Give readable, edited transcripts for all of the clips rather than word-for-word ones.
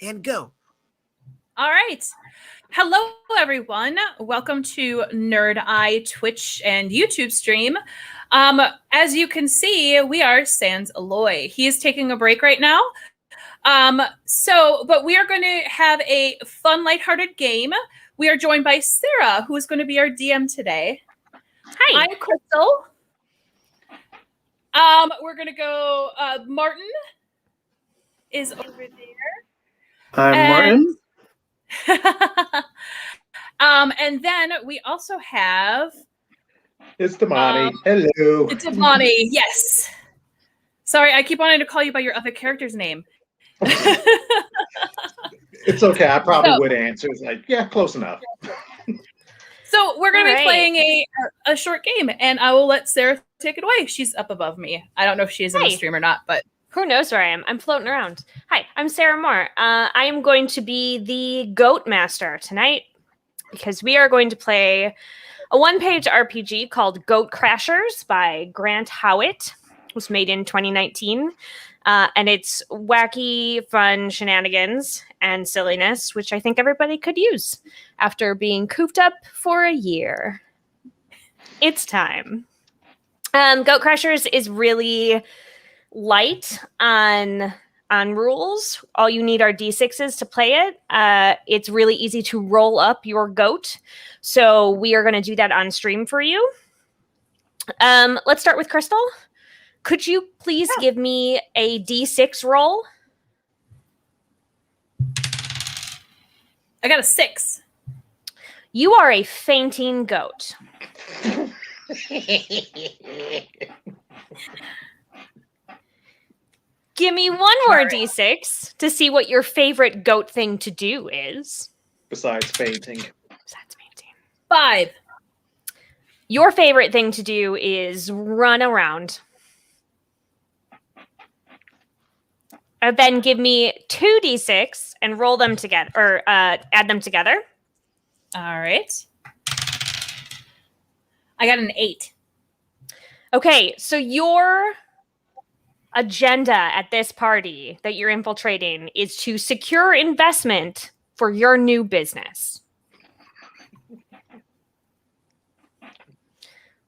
and go. All right. Hello, everyone. Welcome to Nerd Eye Twitch and YouTube stream. As you can see, we are Sans Aloy. He is taking a break right now. But we are going to have a fun, lighthearted game. We are joined by Sarah, who is going to be our DM today. Hi. I'm Crystal. We're going to go, Martin is over there. I'm Martin. And then we also have... It's Damani. Hello. It's Damani, yes. Sorry, I keep wanting to call you by your other character's name. It's okay. I probably would answer. It's like, yeah, close enough. So we're going to be playing a short game, and I will let Sarah take it away. She's up above me. I don't know if she is in the stream or not, but... Who knows where I am? I'm floating around. Hi, I'm Sarah Moore. I am going to be the Goat Master tonight because we are going to play a one-page RPG called Goat Crashers by Grant Howitt. It was made in 2019. And it's wacky, fun shenanigans and silliness, which I think everybody could use after being cooped up for a year. It's time. Goat Crashers is really light on rules. All you need are D6s to play it. It's really easy to roll up your goat. So we are going to do that on stream for you. Let's start with Crystal. Could you please give me a D6 roll? I got a 6. You are a fainting goat. Give me one more D6 to see what your favorite goat thing to do is. Besides fainting. 5. Your favorite thing to do is run around. And then give me 2 D6 and roll them together, or add them together. All right. I got an 8. Okay, so your agenda at this party that you're infiltrating is to secure investment for your new business.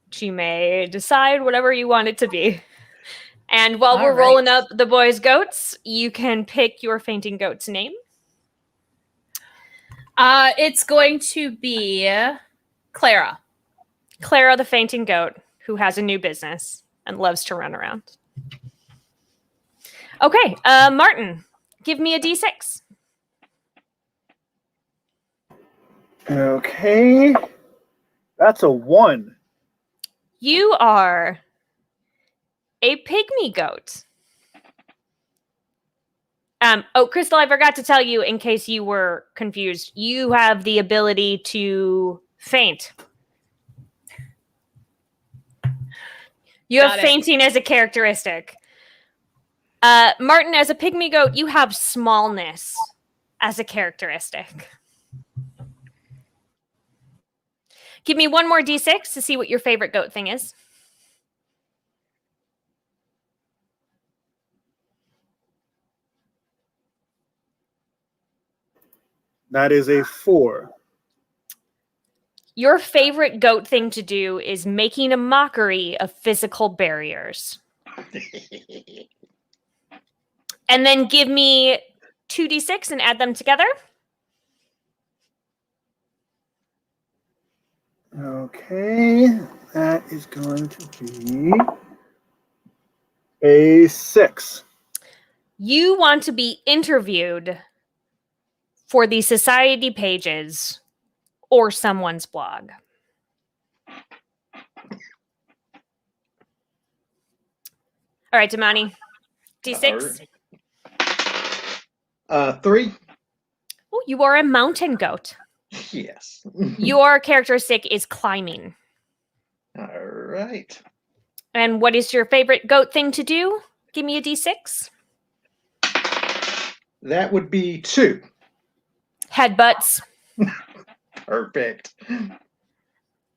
Which you may decide whatever you want it to be. And while we're rolling up the boys' goats, you can pick your fainting goat's name. It's going to be Clara. Clara the fainting goat, who has a new business and loves to run around. Okay, Martin, give me a D6. Okay. That's a 1. You are a pygmy goat. Crystal, I forgot to tell you, in case you were confused, you have the ability to faint. You have fainting as a characteristic. Martin, as a pygmy goat, you have smallness as a characteristic. Give me one more D6 to see what your favorite goat thing is. That is a 4. Your favorite goat thing to do is making a mockery of physical barriers. And then give me 2d6 and add them together. Okay, that is going to be a 6. You want to be interviewed for the society pages or someone's blog. All right, Damani. D6. 3. Oh, you are a mountain goat. Yes. Your characteristic is climbing. All right. And what is your favorite goat thing to do? Give me a D6. That would be 2. Headbutts. Perfect.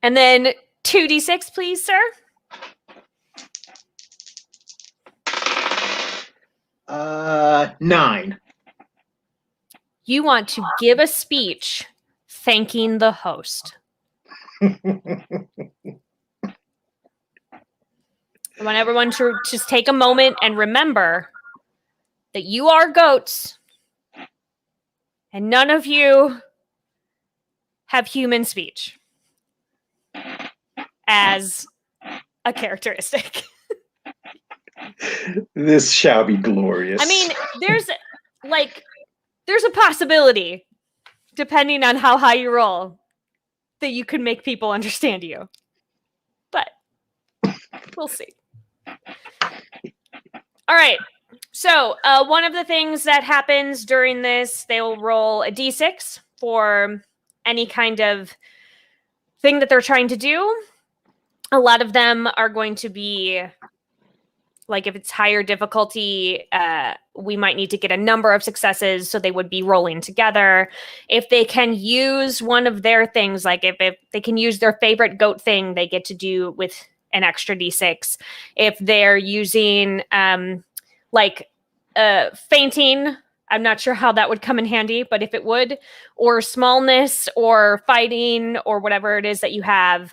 And then 2d6, please, sir. 9. You want to give a speech thanking the host. I want everyone to just take a moment and remember that you are goats and none of you have human speech as a characteristic. This shall be glorious. I mean, there's a possibility, depending on how high you roll, that you can make people understand you. But we'll see. All right. So one of the things that happens during this, they will roll a d6 for any kind of thing that they're trying to do. A lot of them are going to be, like if it's higher difficulty, we might need to get a number of successes, so they would be rolling together. If they can use one of their things, like if they can use their favorite goat thing, they get to do with an extra d6. If they're using fainting, I'm not sure how that would come in handy, but if it would, or smallness or fighting or whatever it is that you have,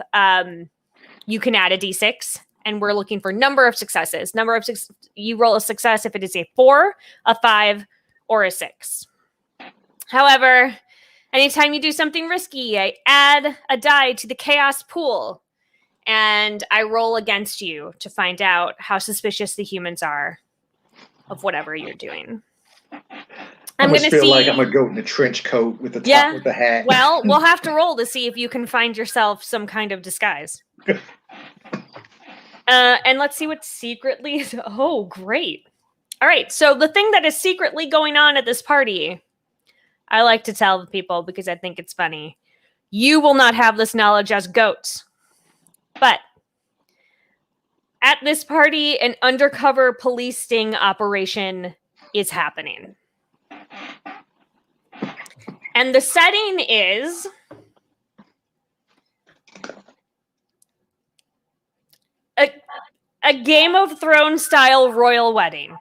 you can add a d6. And we're looking for number of successes. You roll a success if it is a 4, a 5, or a 6. However, anytime you do something risky, I add a die to the chaos pool, and I roll against you to find out how suspicious the humans are of whatever you're doing. I must feel like I'm a goat in a trench coat with the top with the hat. Well, we'll have to roll to see if you can find yourself some kind of disguise. And let's see what secretly is. Oh, great. All right. So the thing that is secretly going on at this party, I like to tell people because I think it's funny. You will not have this knowledge as goats. But at this party, an undercover police sting operation is happening. And the setting is a Game of Thrones style royal wedding.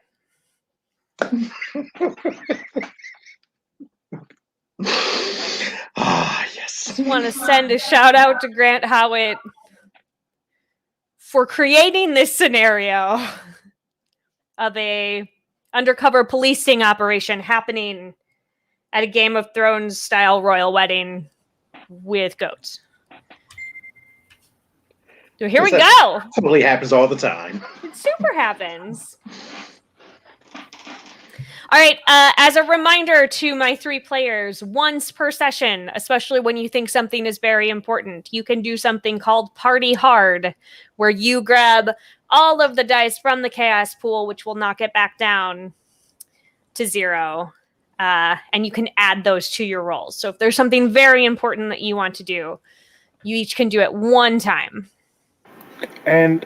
Yes. I want to send a shout out to Grant Howitt for creating this scenario of a undercover policing operation happening at a Game of Thrones style royal wedding with goats. So here we go. Totally happens all the time. It super happens. All right. As a reminder to my 3 players, once per session, especially when you think something is very important, you can do something called Party Hard, where you grab all of the dice from the chaos pool, which will knock it back down to 0. And you can add those to your rolls. So if there's something very important that you want to do, you each can do it one time. And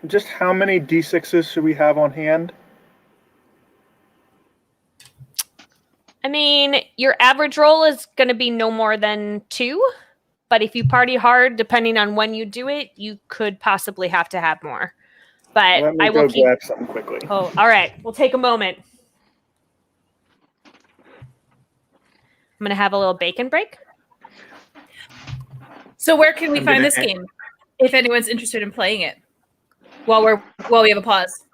just how many d6s should we have on hand? I mean, your average roll is going to be no more than 2. But if you party hard, depending on when you do it, you could possibly have to have more. But Let me I will go grab something quickly. Oh, all right. We'll take a moment. I'm going to have a little bacon break. So where can we find this game if anyone's interested in playing it while we have a pause?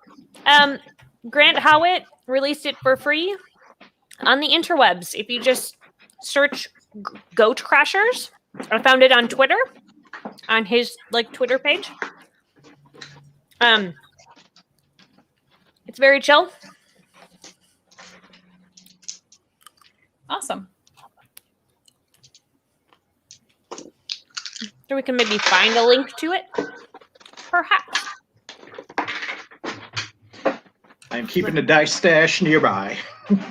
Grant Howitt released it for free on the interwebs. If you just search Goat Crashers, I found it on Twitter, on his Twitter page. It's very chill. Awesome. So we can maybe find a link to it, perhaps. I'm keeping the dice stash nearby.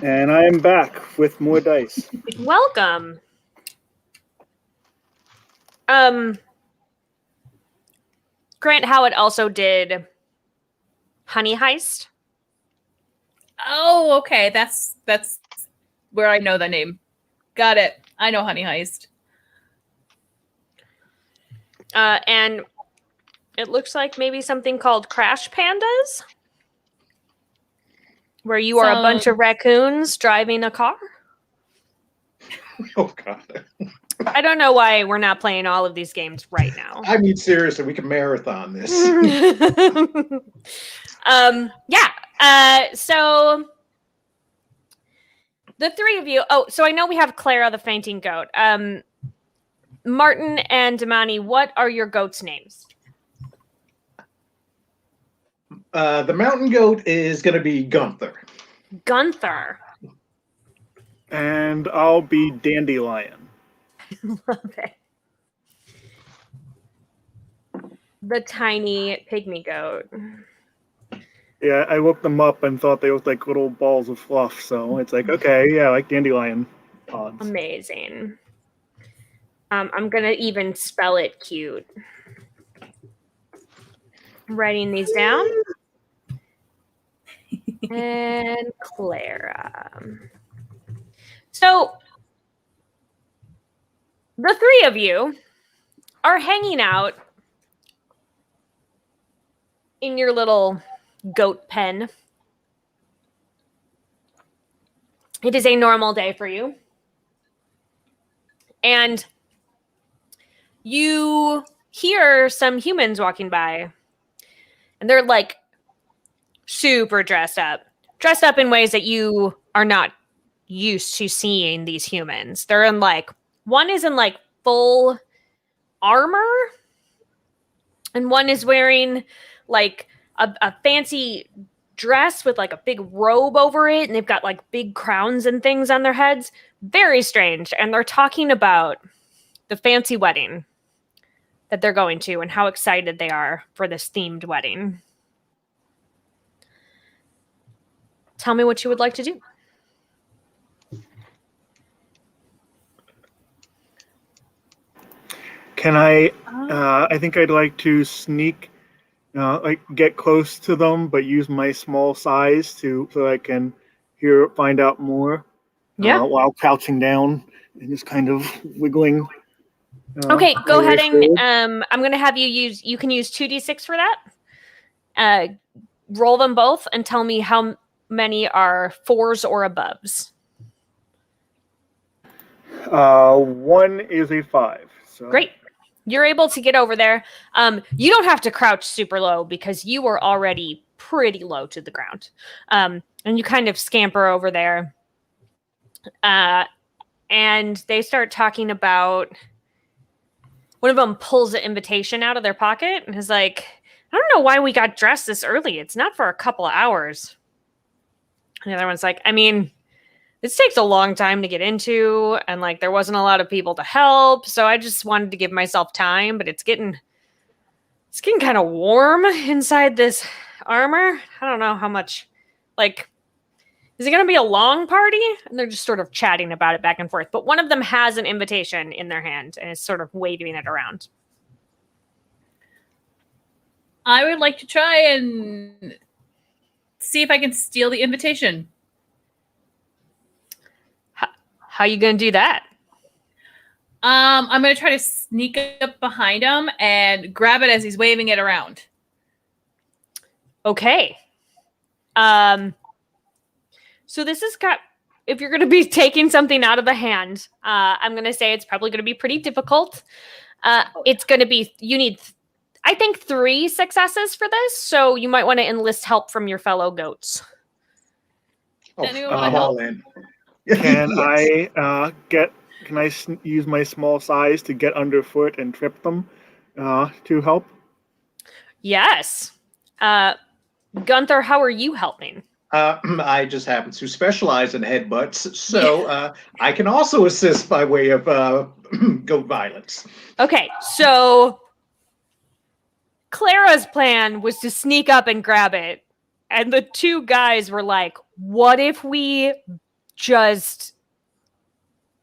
And I am back with more dice. Welcome. Grant Howitt also did Honey Heist. Oh, okay. That's where I know the name. Got it. I know Honey Heist. And it looks like maybe something called Crash Pandas, where you are a bunch of raccoons driving a car. Oh God. I don't know why we're not playing all of these games right now. I mean, seriously, we can marathon this. So the three of you. Oh, so I know we have Clara, the fainting goat. Martin and Damani, what are your goats' names? The mountain goat is going to be Gunther. Gunther. And I'll be Dandelion. Love it. The tiny pygmy goat. Yeah, I looked them up and thought they looked like little balls of fluff. So it's like, okay, yeah, I like Dandelion pods. Amazing. I'm going to even spell it cute. I'm writing these down. And Clara. So the three of you are hanging out in your little goat pen. It is a normal day for you. And you hear some humans walking by. And they're like super dressed up in ways that you are not used to seeing these humans. They're in like, one is in like full armor, and one is wearing like a fancy dress with like a big robe over it, and they've got like big crowns and things on their heads. Very strange. And they're talking about the fancy wedding that they're going to and how excited they are for this themed wedding. Tell me what you would like to do. Can I think I'd like to sneak, like get close to them, but use my small size so I can find out more. Yeah. While crouching down and just kind of wiggling. Okay, go ahead forward. and I'm going to have you can use 2d6 for that. Roll them both and tell me how many are 4s or aboves. 1 is a 5. So. Great. You're able to get over there. You don't have to crouch super low because you were already pretty low to the ground. And you kind of scamper over there. And they start talking about, one of them pulls an invitation out of their pocket and is like, I don't know why we got dressed this early. It's not for a couple of hours. And the other one's like, I mean, this takes a long time to get into, and like there wasn't a lot of people to help, so I just wanted to give myself time, but it's getting kind of warm inside this armor. I don't know how much, like, is it going to be a long party? And they're just sort of chatting about it back and forth. But one of them has an invitation in their hand and is sort of waving it around. I would like to try and see if I can steal the invitation. How are you going to do that? I'm going to try to sneak up behind him and grab it as he's waving it around. Okay. So this has got, if you're going to be taking something out of the hand, I'm going to say it's probably going to be pretty difficult. It's going to be, you need, I think, 3 successes for this. So you might want to enlist help from your fellow goats. Oh, Anyone I'm all in. Can Yes. Can I use my small size to get underfoot and trip them to help? Yes. Gunther, how are you helping? I just happen to specialize in headbutts, so I can also assist by way of goat violence. Okay, so Clara's plan was to sneak up and grab it. And the 2 guys were like, what if we just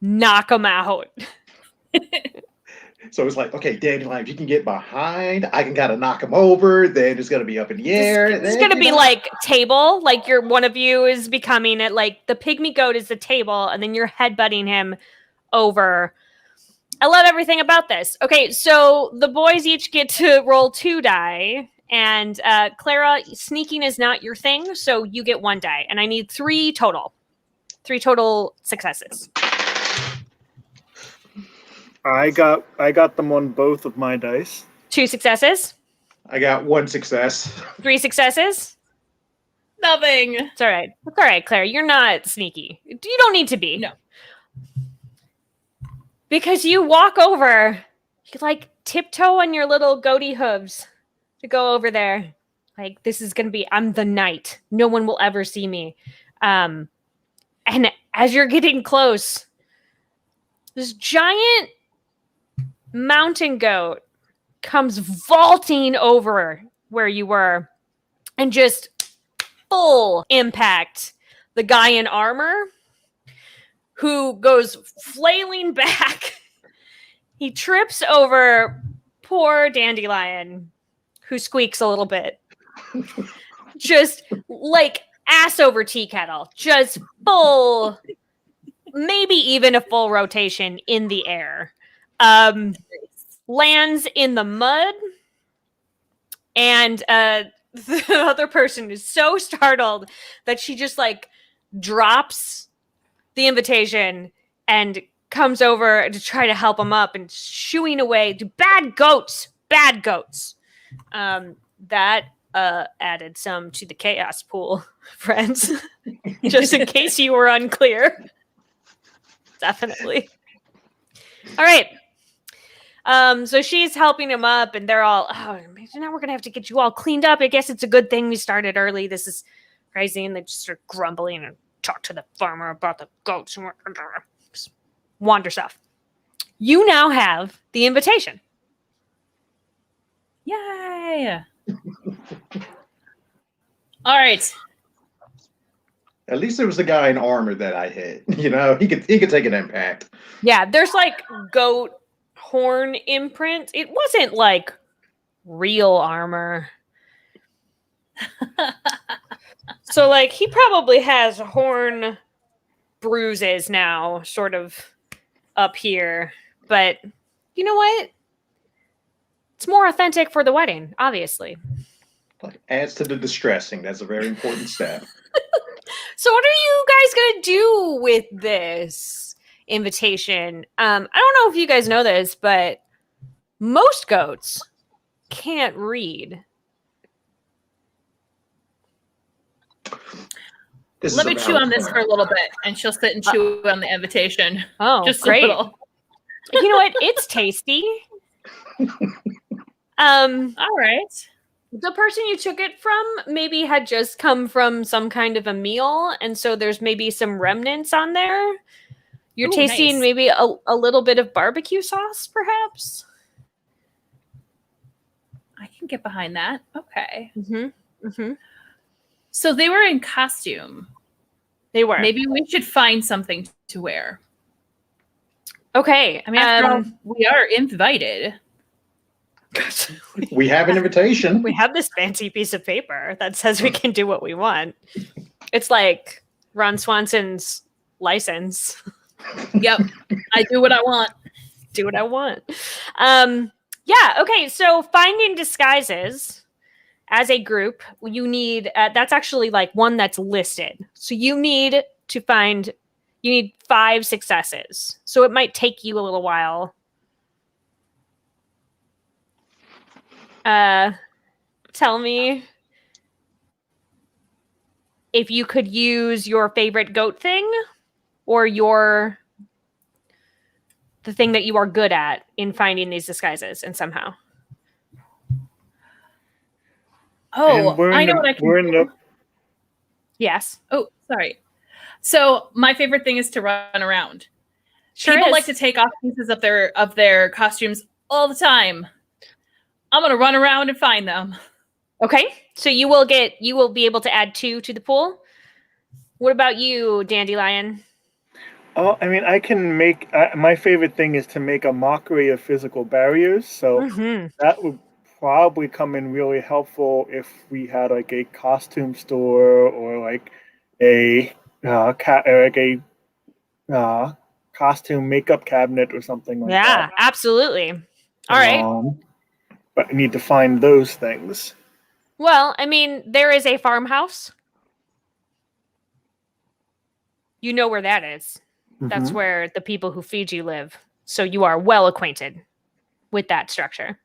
knock him out? So it's like, okay, Dandelion, if you can get behind, I can kind of knock him over. Then it's going to be up in the air. It's going to be like table, like one of you is becoming it. Like the pygmy goat is the table, and then you're headbutting him over. I love everything about this. Okay, so the boys each get to roll 2 die, and Clara, sneaking is not your thing, so you get 1 die, and I need 3 total. 3 total successes. I got them on both of my dice. 2 successes. I got 1 success. 3 successes. Nothing. It's all right. It's all right, Claire. You're not sneaky. You don't need to be. No. Because you walk over, you like tiptoe on your little goatee hooves to go over there. Like, this is going to be, I'm the knight. No one will ever see me. And as you're getting close, this giant mountain goat comes vaulting over where you were and just full impact the guy in armor, who goes flailing back. He trips over poor Dandelion, who squeaks a little bit. Just like ass over tea kettle, just full, maybe even a full rotation in the air. Lands in the mud, and the other person is so startled that she just like drops the invitation and comes over to try to help him up and shooing away to bad goats. That added some to the chaos pool, friends. Just in case you were unclear. Definitely. All right. So she's helping him up, and they're all, oh, now we're gonna have to get you all cleaned up. I guess it's a good thing we started early. This is crazy. And they just start grumbling and talk to the farmer about the goats and wander stuff. You now have the invitation. Yay. All right. At least there was the guy in armor that I hit. You know, he could take an impact. Yeah, there's like goat horn imprint. It wasn't like real armor. So like he probably has horn bruises now sort of up here, but you know what? It's more authentic for the wedding, obviously. Like, adds to the distressing. That's a very important step. So what are you guys going to do with this invitation? I don't know if you guys know this, but most goats can't read. Let me chew on this for a little bit, and she'll sit and chew on the invitation. Oh, Just great. a little. You know what? It's tasty. All right. The person you took it from maybe had just come from some kind of a meal, and so there's maybe some remnants on there. You're Ooh, tasting nice. maybe a little bit of barbecue sauce, perhaps? I can get behind that. Okay. Mm-hmm. Mm-hmm. So they were in costume. They were. Maybe we should find something to wear. Okay. I mean, after all, we are invited. We have an invitation. We have this fancy piece of paper that says we can do what we want. It's like Ron Swanson's license. Yep. I do what I want. Do what I want. Yeah. Okay. So finding disguises as a group, you need, that's actually like one that's listed. So you need 5 successes. So it might take you a little while. Tell me if you could use your favorite goat thing or the thing that you are good at in finding these disguises and somehow. Oh, And I know what I can We're in the Yes. Oh, sorry. So my favorite thing is to run around. Sure People is. like to take off pieces of their costumes all the time. I'm gonna run around and find them. Okay. So you will be able to add 2 to the pool. What about you, Dandelion? Oh, I mean, I can make. My favorite thing is to make a mockery of physical barriers. So Mm-hmm. that would probably come in really helpful if we had like a costume store or like a costume makeup cabinet or something like Yeah, that. absolutely. All right. But I need to find those things. Well, I mean, there is a farmhouse. You know where that is. That's Mhm. where the people who feed you live. So you are well acquainted with that structure.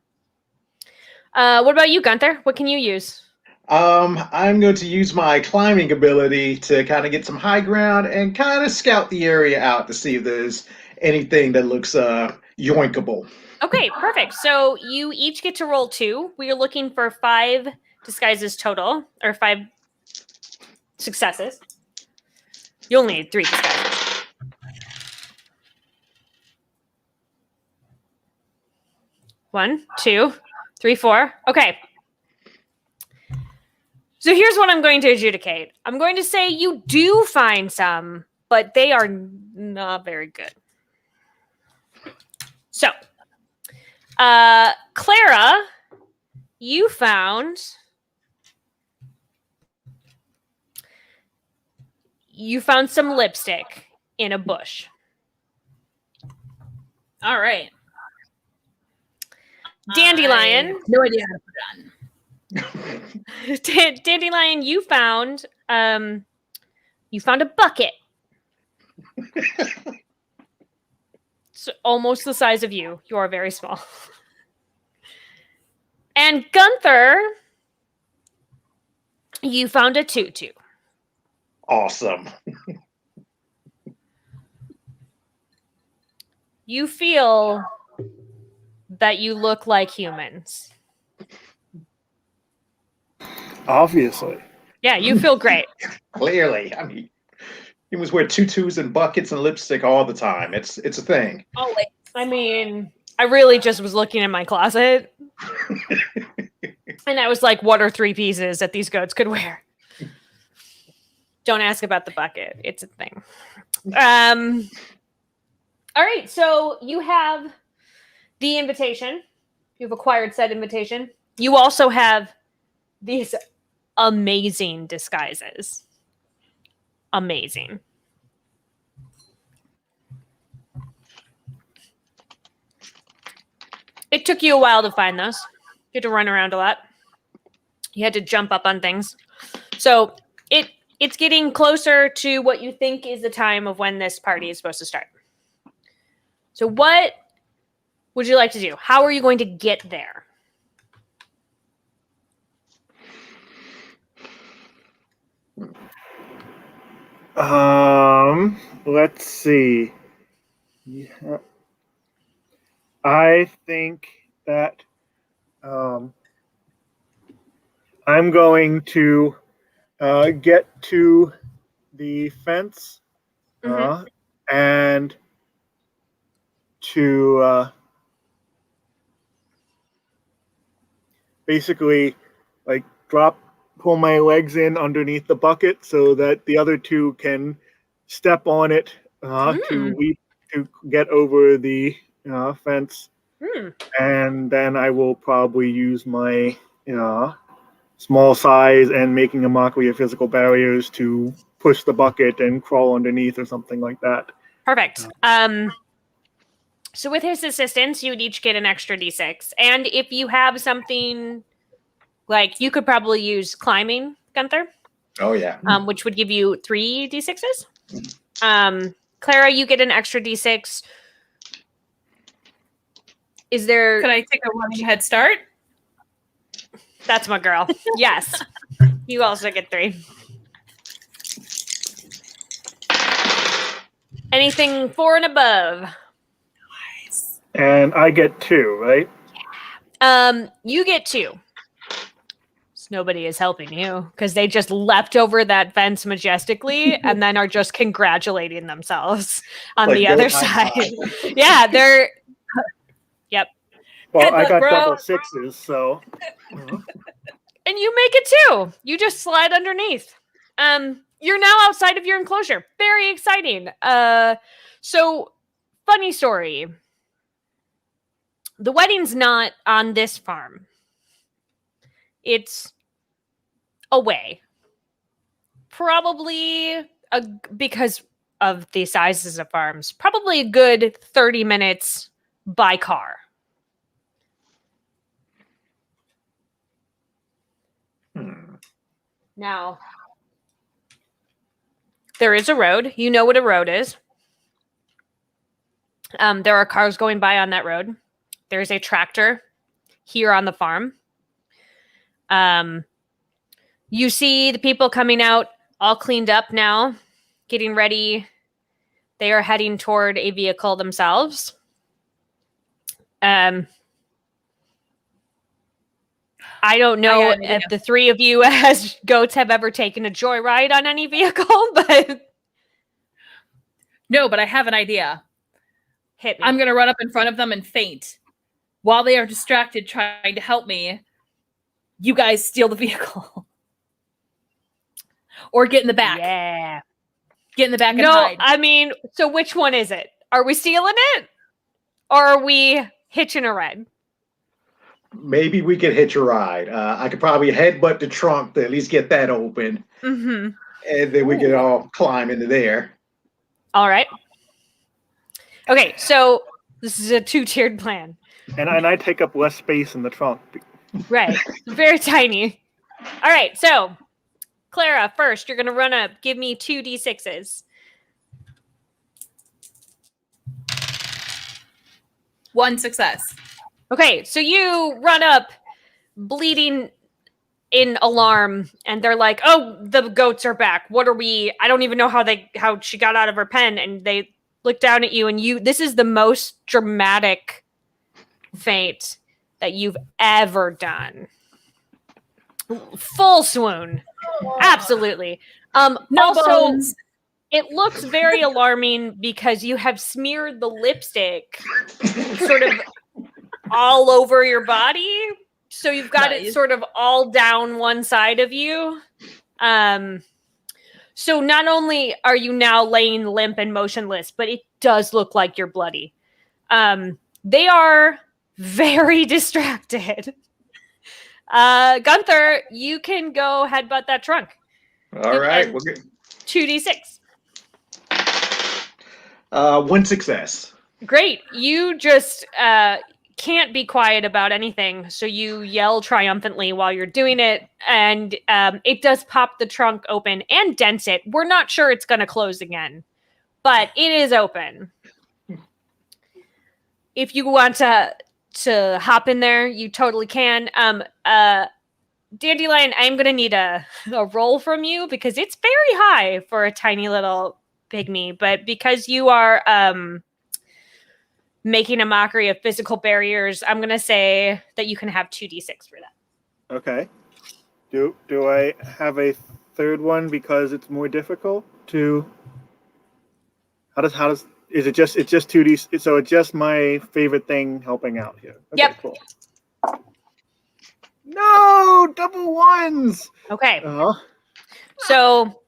What about you, Gunther? What can you use? I'm going to use my climbing ability to kind of get some high ground and kind of scout the area out to see if there's anything that looks yoinkable. Okay, perfect. So you each get to roll 2. We are looking for 5 disguises total, or 5 successes. You only need 3 disguises. One, 2, 3, 4. Okay. So here's what I'm going to adjudicate. I'm going to say you do find some, but they are not very good. So, Clara, you found some lipstick in a bush. All right. Dandelion. I have no idea how to put it on. Dandelion, you found a bucket. It's almost the size of you. You are very small. And Gunther, you found a tutu. Awesome. You feel that you look like humans. Obviously. Yeah, you feel great. Clearly, I mean, humans wear tutus and buckets and lipstick all the time. It's a thing. Oh, wait. I mean, I really just was looking in my closet. And I was like, what are 3 pieces that these goats could wear? Don't ask about the bucket. It's a thing. All right, so you have the invitation. You've acquired said invitation. You also have these amazing disguises. Amazing. It took you a while to find those. You had to run around a lot. You had to jump up on things. So it's getting closer to what you think is the time of when this party is supposed to start. So what would you like to do? How are you going to get there? Let's see. Yeah. I think that I'm going to get to the fence and to basically like pull my legs in underneath the bucket so that the other 2 can step on it to get over the fence. And then I will probably use my small size and making a mockery of physical barriers to push the bucket and crawl underneath or something like that. Perfect. So with his assistance, you would each get an extra d6. And if you have something like, you could probably use climbing, Gunther. Oh, yeah. Which would give you 3 d6s. Clara, you get an extra d6. Is there... Could I take a running head start? That's my girl. Yes. You also get 3. Anything 4 and above. Nice. And I get 2, right? You get 2. So nobody is helping you because they just leapt over that fence majestically and then are just congratulating themselves on Like the goat other high side. five. Yeah, they're... Yep. Well, I Headbutt, got bro. double 6s, so... And you make it too. You just slide underneath. You're now outside of your enclosure. Very exciting. So funny story. The wedding's not on this farm. It's away. Probably because of the sizes of farms, probably a good 30 minutes by car. Now, there is a road. You know what a road is. There are cars going by on that road. There's a tractor here on the farm. You see the people coming out all cleaned up now, getting ready. They are heading toward a vehicle themselves. I don't know if the three of you as goats have ever taken a joyride on any vehicle, but... No, but I have an idea. Hit me. I'm going to run up in front of them and faint. While they are distracted trying to help me, you guys steal the vehicle. Or get in the back. Yeah. Get in the back and No, hide. I mean, so which one is it? Are we stealing it? Or are we hitching a ride? Maybe we could hitch a ride. I could probably headbutt the trunk to at least get that open. Mm-hmm. And then we could all climb into there. All right. Okay, so this is a two-tiered plan. And I take up less space in the trunk. Right. Very tiny. All right, so Clara, first, you're going to run up. Give me 2 D6s. 1 success. Okay, so you run up, bleeding in alarm, and they're like, "Oh, the goats are back. What are we? I don't even know how she got out of her pen." And they look down at you, and this is the most dramatic faint that you've ever done. Full swoon, absolutely. No also, bones. it looks very alarming because you have smeared the lipstick sort of all over your body. So you've got it sort of all down one side of you. So not only are you now laying limp and motionless, but it does look like you're bloody. They are very distracted. Gunther, you can go headbutt that trunk. All right. We'll get 2d6. 1 success. Great. You just can't be quiet about anything, so you yell triumphantly while you're doing it, and it does pop the trunk open and dents it. We're not sure it's going to close again, but it is open. If you want to hop in there, you totally can. Dandelion, I'm going to need a roll from you because it's very high for a tiny little pygmy, but because you are making a mockery of physical barriers, I'm going to say that you can have 2d6 for that. Okay. Do I have a third one because it's more difficult to... How does is it just it's just 2d, so it's just my favorite thing helping out here? Okay, yep. Cool. No, double ones. Okay. Uh-huh. So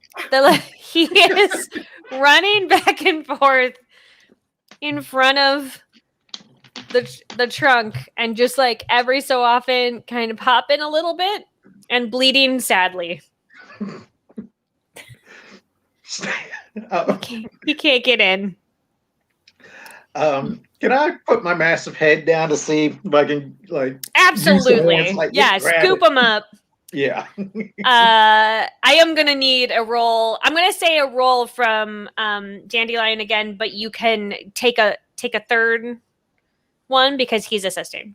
he is running back and forth in front of the trunk and just like every so often kind of popping a little bit and bleeding sadly. He can't get in. Can I put my massive head down to see if I can Absolutely. Hands, yeah, scoop them up. Yeah. I am gonna need a roll. I'm gonna say a roll from Dandelion again, but you can take a third one because he's assisting.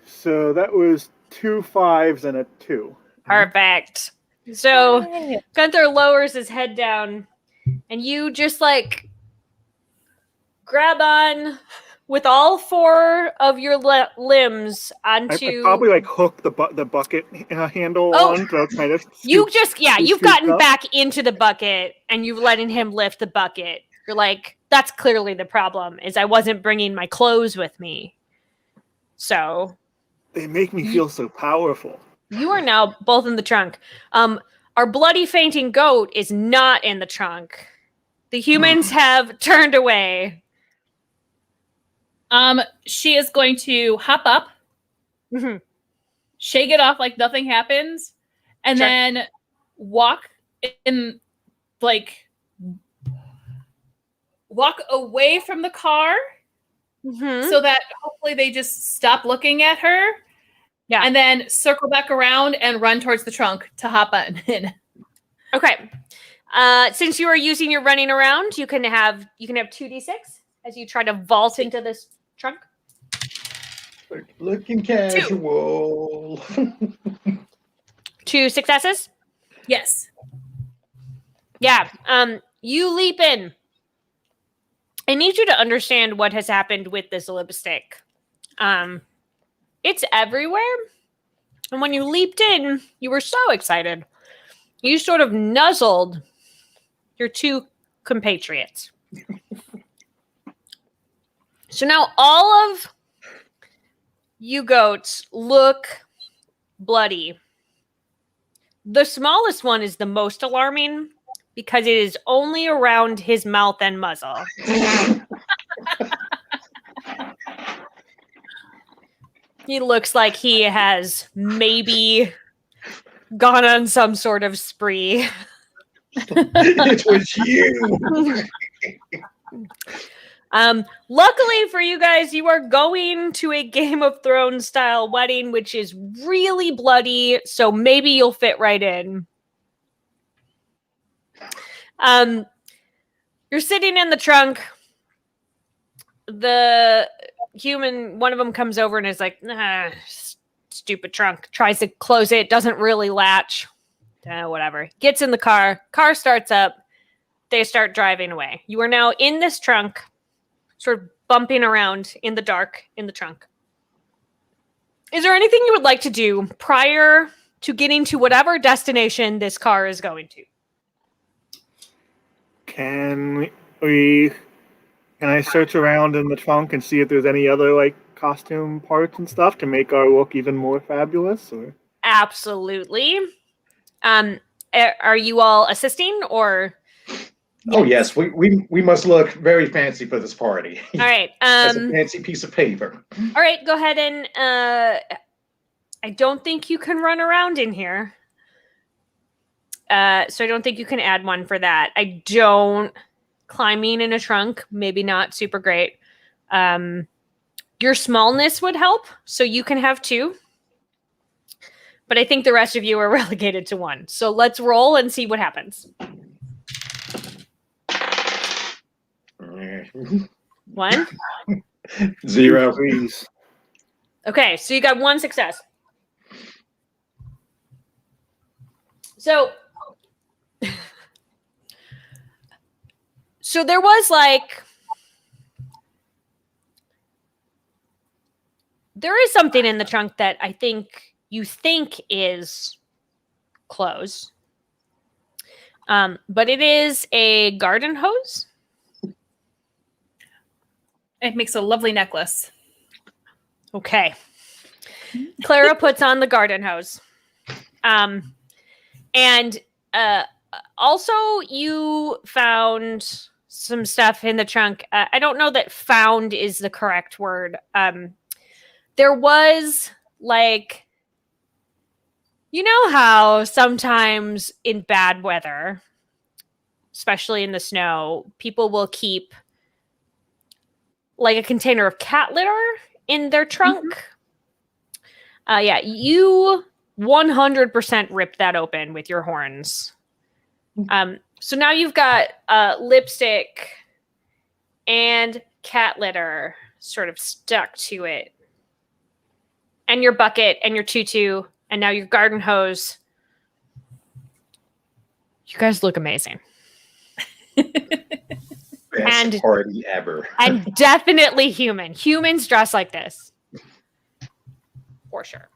So that was 2 5s and a 2. Perfect. So Gunther lowers his head down, and you just like grab on with all 4 of your limbs onto. I probably like hook the bucket handle on to kind of. You've gotten up back into the bucket, and you've letting him lift the bucket. You're like, that's clearly the problem. Is I wasn't bringing my clothes with me. So they make me feel so powerful. You are now both in the trunk. Our bloody fainting goat is not in the trunk. The humans have turned away. She is going to hop up, shake it off like nothing happens, and then walk away from the car so that hopefully they just stop looking at her. Yeah. And then circle back around and run towards the trunk to hop in. Okay. Since you are using your running around, you can have 2d6 as you try to vault into this trunk. Looking casual. 2 successes. Yes. Yeah. You leap in. I need you to understand what has happened with this lipstick. It's everywhere. And when you leaped in, you were so excited. You sort of nuzzled your 2 compatriots. So now all of you goats look bloody. The smallest one is the most alarming because it is only around his mouth and muzzle. He looks like he has maybe gone on some sort of spree. It was you. Luckily for you guys, you are going to a Game of Thrones style wedding, which is really bloody, so maybe you'll fit right in. You're sitting in the trunk. The human, one of them comes over and is like, stupid trunk. Tries to close it, doesn't really latch. Whatever. Gets in the car. Car starts up. They start driving away. You are now in this trunk, sort of bumping around in the dark in the trunk. Is there anything you would like to do prior to getting to whatever destination this car is going to? Can I search around in the trunk and see if there's any other like costume parts and stuff to make our look even more fabulous? Or Absolutely. Are you all assisting or? Oh yes, we must look very fancy for this party. All right. As a fancy piece of paper. All right, go ahead and I don't think you can run around in here. So I don't think you can add one for that. Climbing in a trunk, maybe not super great. Your smallness would help, so you can have 2. But I think the rest of you are relegated to 1. So let's roll and see what happens. 1. 0. Please. Okay, so you got 1 success. So there was there is something in the trunk that I think you think is clothes. But it is a garden hose. It makes a lovely necklace. Okay. Clara puts on the garden hose. And also you found some stuff in the trunk. I don't know that found is the correct word. There was you know how sometimes in bad weather, especially in the snow, people will keep a container of cat litter in their trunk. Yeah, you 100% ripped that open with your horns. So now you've got lipstick and cat litter sort of stuck to it. And your bucket and your tutu and now your garden hose. You guys look amazing. Best party ever. And definitely human. Humans dress like this. For sure.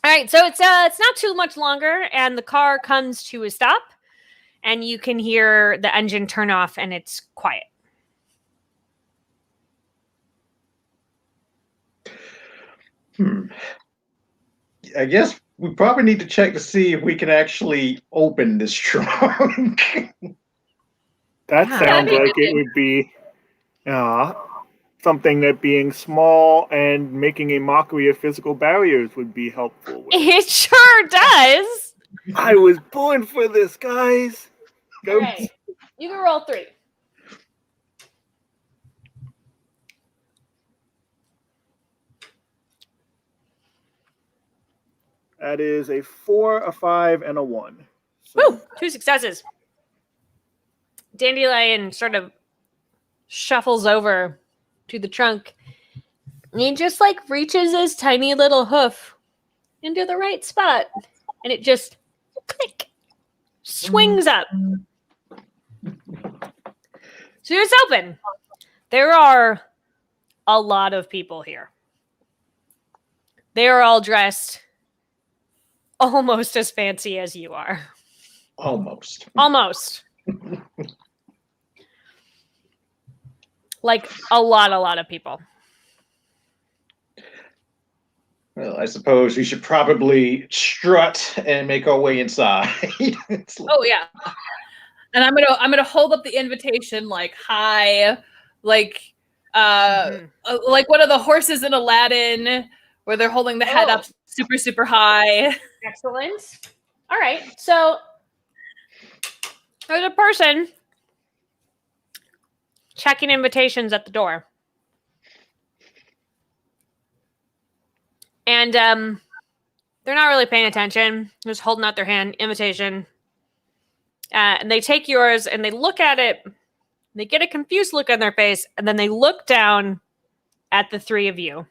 All right, so it's not too much longer, and the car comes to a stop, and you can hear the engine turn off, and it's quiet. I guess we probably need to check to see if we can actually open this trunk. That sounds like it would be something that being small and making a mockery of physical barriers would be helpful with. It sure does. I was born for this, guys. Go. All right. You can roll 3. That is a 4, a 5, and a 1. Woo! 2 successes. Dandelion sort of shuffles over to the trunk. And he just like reaches his tiny little hoof into the right spot. And it just click swings up. So it's open. There are a lot of people here. They are all dressed almost as fancy as you are. Almost. Almost. Like a lot of people. Well, I suppose we should probably strut and make our way inside. Oh yeah. And I'm gonna hold up the invitation like hi, like like one of the horses in Aladdin where they're holding the head up super high. Excellent. All right. So there's a person checking invitations at the door. And they're not really paying attention. They're just holding out their hand, invitation. And they take yours and they look at it. They get a confused look on their face. And then they look down at the 3 of you.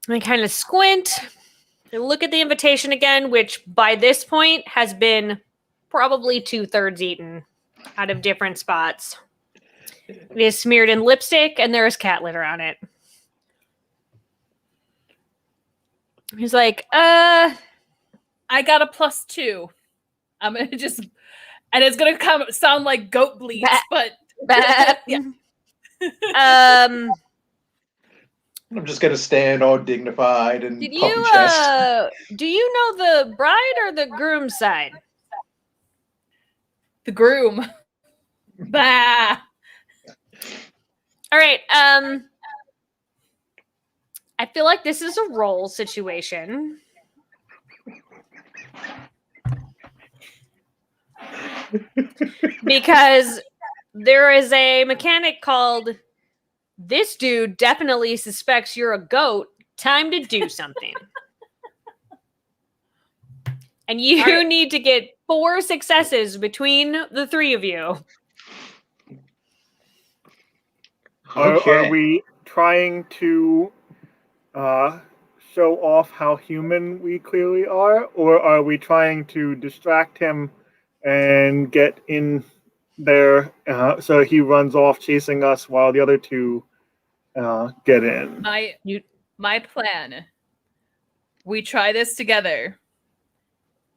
They kind of squint. They look at the invitation again, which by this point has been probably 2/3 eaten out of different spots. It is smeared in lipstick and there is cat litter on it. He's like, I got a +2. I'm gonna just, and it's gonna sound like goat bleats, but yeah. I'm just gonna stand all dignified and Did puff you chest. do you know the bride or the groom side? The groom. Bah. All right. I feel like this is a roll situation. Because there is a mechanic called "This dude definitely suspects you're a goat. Time to do something." And you need to get 4 successes between the 3 of you. Are we trying to show off how human we clearly are, or are we trying to distract him and get in there so he runs off chasing us while the other 2 get in? My plan. We try this together.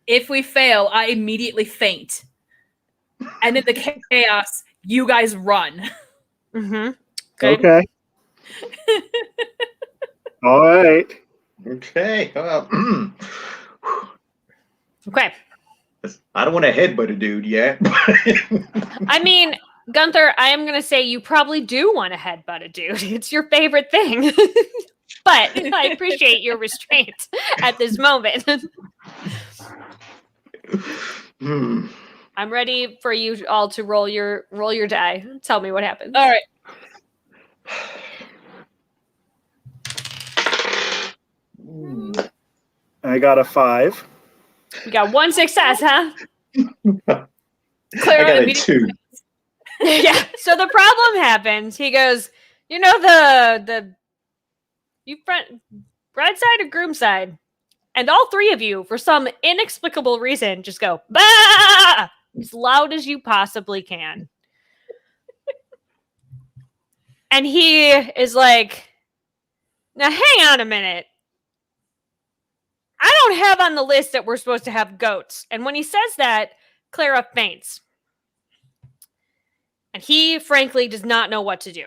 If we fail, I immediately faint. And in the chaos, you guys run. Mm-hmm. Good. Okay. All right. Okay. Okay. I don't want to headbutt a dude yet. I mean, Gunther, I am going to say you probably do want to headbutt a dude. It's your favorite thing. But I appreciate your restraint at this moment. I'm ready for you all to roll your die. Tell me what happens. All right. I got a 5. You got 1 success, huh? Clara I got a immediately- 2. Yeah. So the problem happens. He goes, you know you bride side or groom side, and all 3 of you, for some inexplicable reason, just go bah as loud as you possibly can. And he is like, now hang on a minute. I don't have on the list that we're supposed to have goats. And when he says that, Clara faints. And he, frankly, does not know what to do.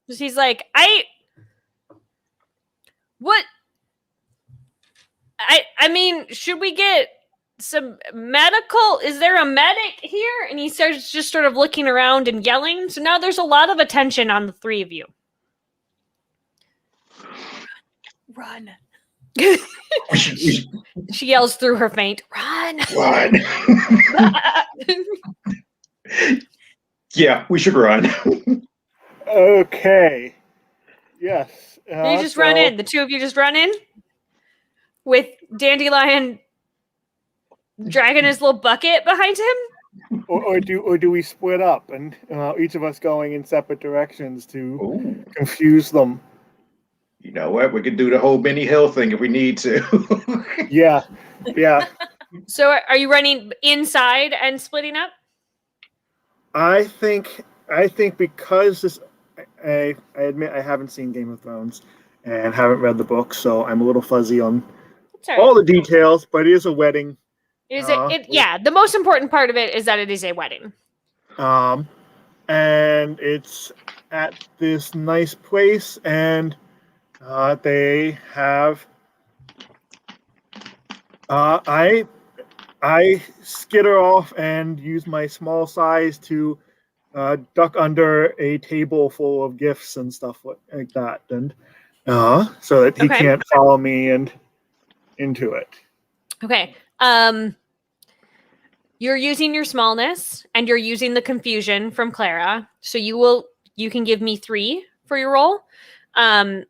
He's like, I mean, should we get some medical? Is there a medic here? And he starts just sort of looking around and yelling. So now there's a lot of attention on the 3 of you. Run. She yells through her faint, run. Run. Yeah, we should run. Okay. Yes. You just run in. The two of you just run in with Dandelion dragging his little bucket behind him. Or do we split up and each of us going in separate directions to Ooh. confuse them? You know what? We could do the whole Benny Hill thing if we need to. Yeah. So are you running inside and splitting up? I think because this, I admit I haven't seen Game of Thrones and haven't read the book, so I'm a little fuzzy on It's all right. all the details. But it is a wedding. Yeah, the most important part of it is that it is a wedding. And it's at this nice place, and they have. I skitter off and use my small size to duck under a table full of gifts and stuff like that, and so that he Okay. can't follow me and into it. Okay. You're using your smallness and you're using the confusion from Clara. So you can give me 3 for your roll. Gunther,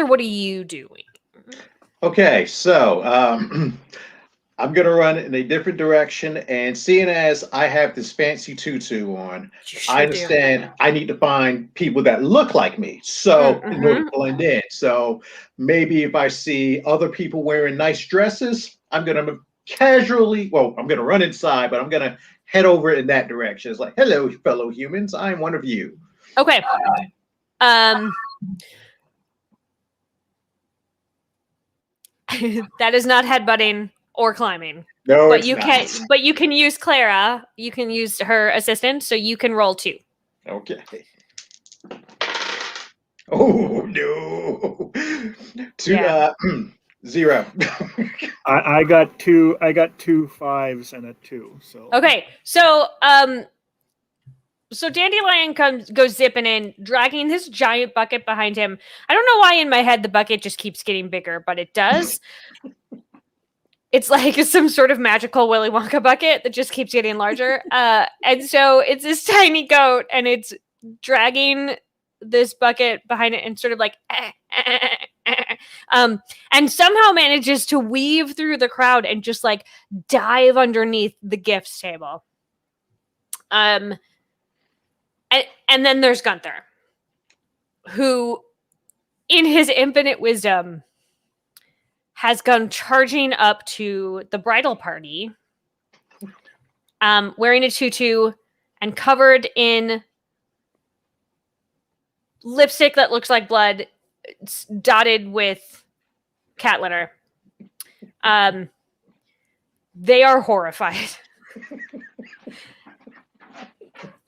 what are you doing? Okay, so I'm gonna run in a different direction, and seeing as I have this fancy tutu on, You sure I do. understand I need to find people that look like me. So in order to blend in. So maybe if I see other people wearing nice dresses, I'm gonna I'm gonna run inside, but I'm gonna head over in that direction. It's like, hello, fellow humans, I'm one of you. Okay. That is not headbutting or climbing. No, But it's you not. can use Clara. You can use her assistant, so you can roll 2. Okay. Oh no. 0. I got 2 5s and a 2. So Okay, so Dandelion goes zipping in, dragging this giant bucket behind him. I don't know why in my head the bucket just keeps getting bigger, but it does. It's like some sort of magical Willy Wonka bucket that just keeps getting larger. And so it's this tiny goat, and it's dragging this bucket behind it and sort of like and somehow manages to weave through the crowd and just like dive underneath the gifts table. And then there's Gunther, who, in his infinite wisdom, has gone charging up to the bridal party, wearing a tutu and covered in lipstick that looks like blood, dotted with cat litter. They are horrified.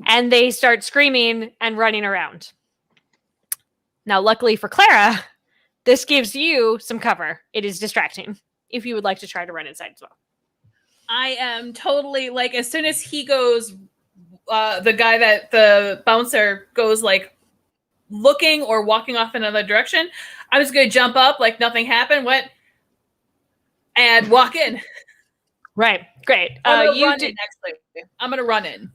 And they start screaming and running around. Now, luckily for Clara, this gives you some cover. It is distracting if you would like to try to run inside as well. I am totally like, as soon as he goes, the bouncer goes like looking or walking off in another direction, I was going to jump up like nothing happened. And walk in. Right. Great. I'm going to run in.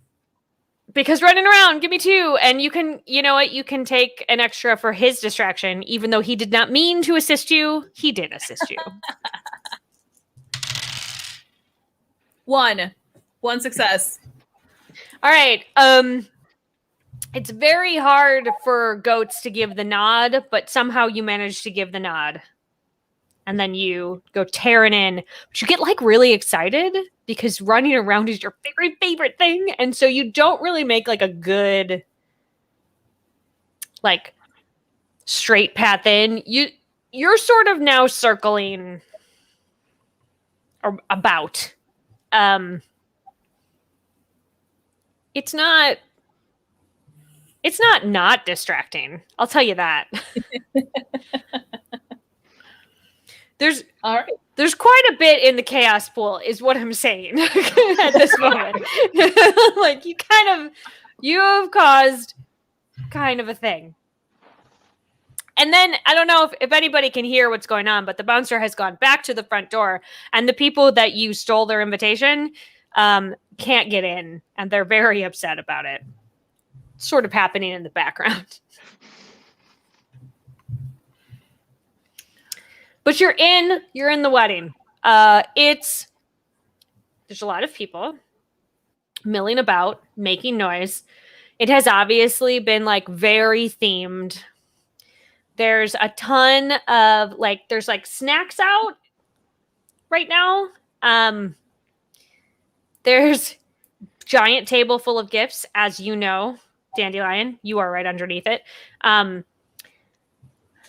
Because running around, give me 2. And you know what? You can take an extra for his distraction, even though he did not mean to assist you. He did assist you. 1 success. All right. It's very hard for goats to give the nod, but somehow you manage to give the nod. And then you go tearing in. But you get like really excited because running around is your very favorite thing. And so you don't really make like a good like straight path in. You're sort of now circling or about. It's not distracting. I'll tell you that. There's quite a bit in the chaos pool, is what I'm saying at this moment. Like you have caused kind of a thing. And then I don't know if anybody can hear what's going on, but the bouncer has gone back to the front door, and the people that you stole their invitation can't get in, and they're very upset about it. It's sort of happening in the background. But you're in the wedding. There's a lot of people milling about, making noise. It has obviously been like very themed. There's a ton of there's snacks out right now. There's giant table full of gifts, as you know, Dandelion. You are right underneath it.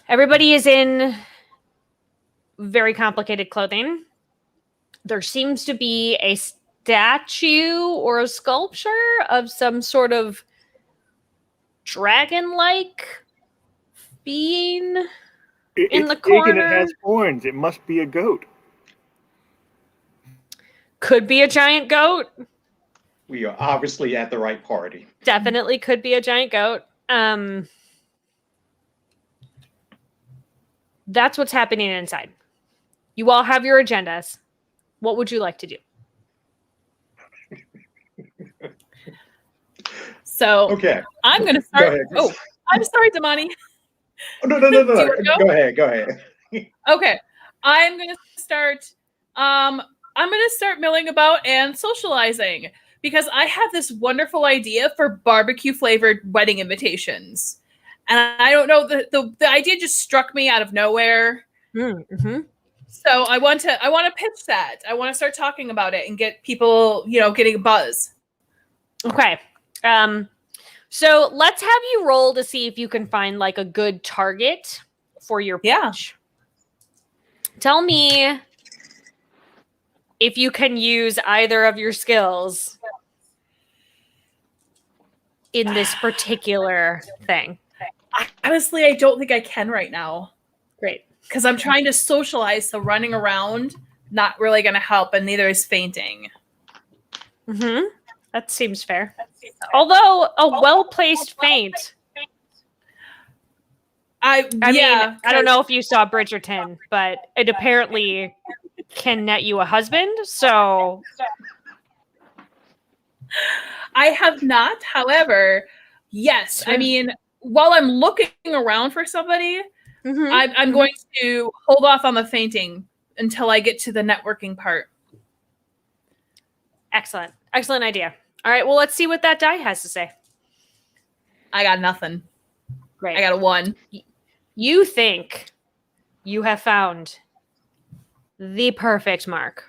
Everybody is in very complicated clothing. There seems to be a statue or a sculpture of some sort of dragon-like being in the corner. It has horns. It must be a goat. Could be a giant goat. We are obviously at the right party. Definitely could be a giant goat. That's what's happening inside. You all have your agendas. What would you like to do? So Okay. I'm going to Go start. ahead. Oh, I'm sorry, Damani. Oh, no. Do you wanna Go ahead. Okay. I'm going to start. I'm going to start milling about and socializing because I have this wonderful idea for barbecue flavored wedding invitations. And I don't know, the idea just struck me out of nowhere. Mm-hmm. So I want to pitch that. I want to start talking about it and get people, getting a buzz. Okay. So let's have you roll to see if you can find a good target for your pitch. Yeah. Tell me if you can use either of your skills in this particular thing. Honestly, I don't think I can right now. Great. Because I'm trying to socialize, so running around, not really going to help, and neither is fainting. Mm-hmm. That seems fair. Although a well-placed feint. I mean, I don't know if you saw Bridgerton, but it apparently can net you a husband, so... I have not, however, yes. I mean, while I'm looking around for somebody, I'm going to hold off on the fainting until I get to the networking part. Excellent. Excellent idea. All right, well, let's see what that die has to say. I got nothing. Great. I got a 1. You think you have found the perfect mark.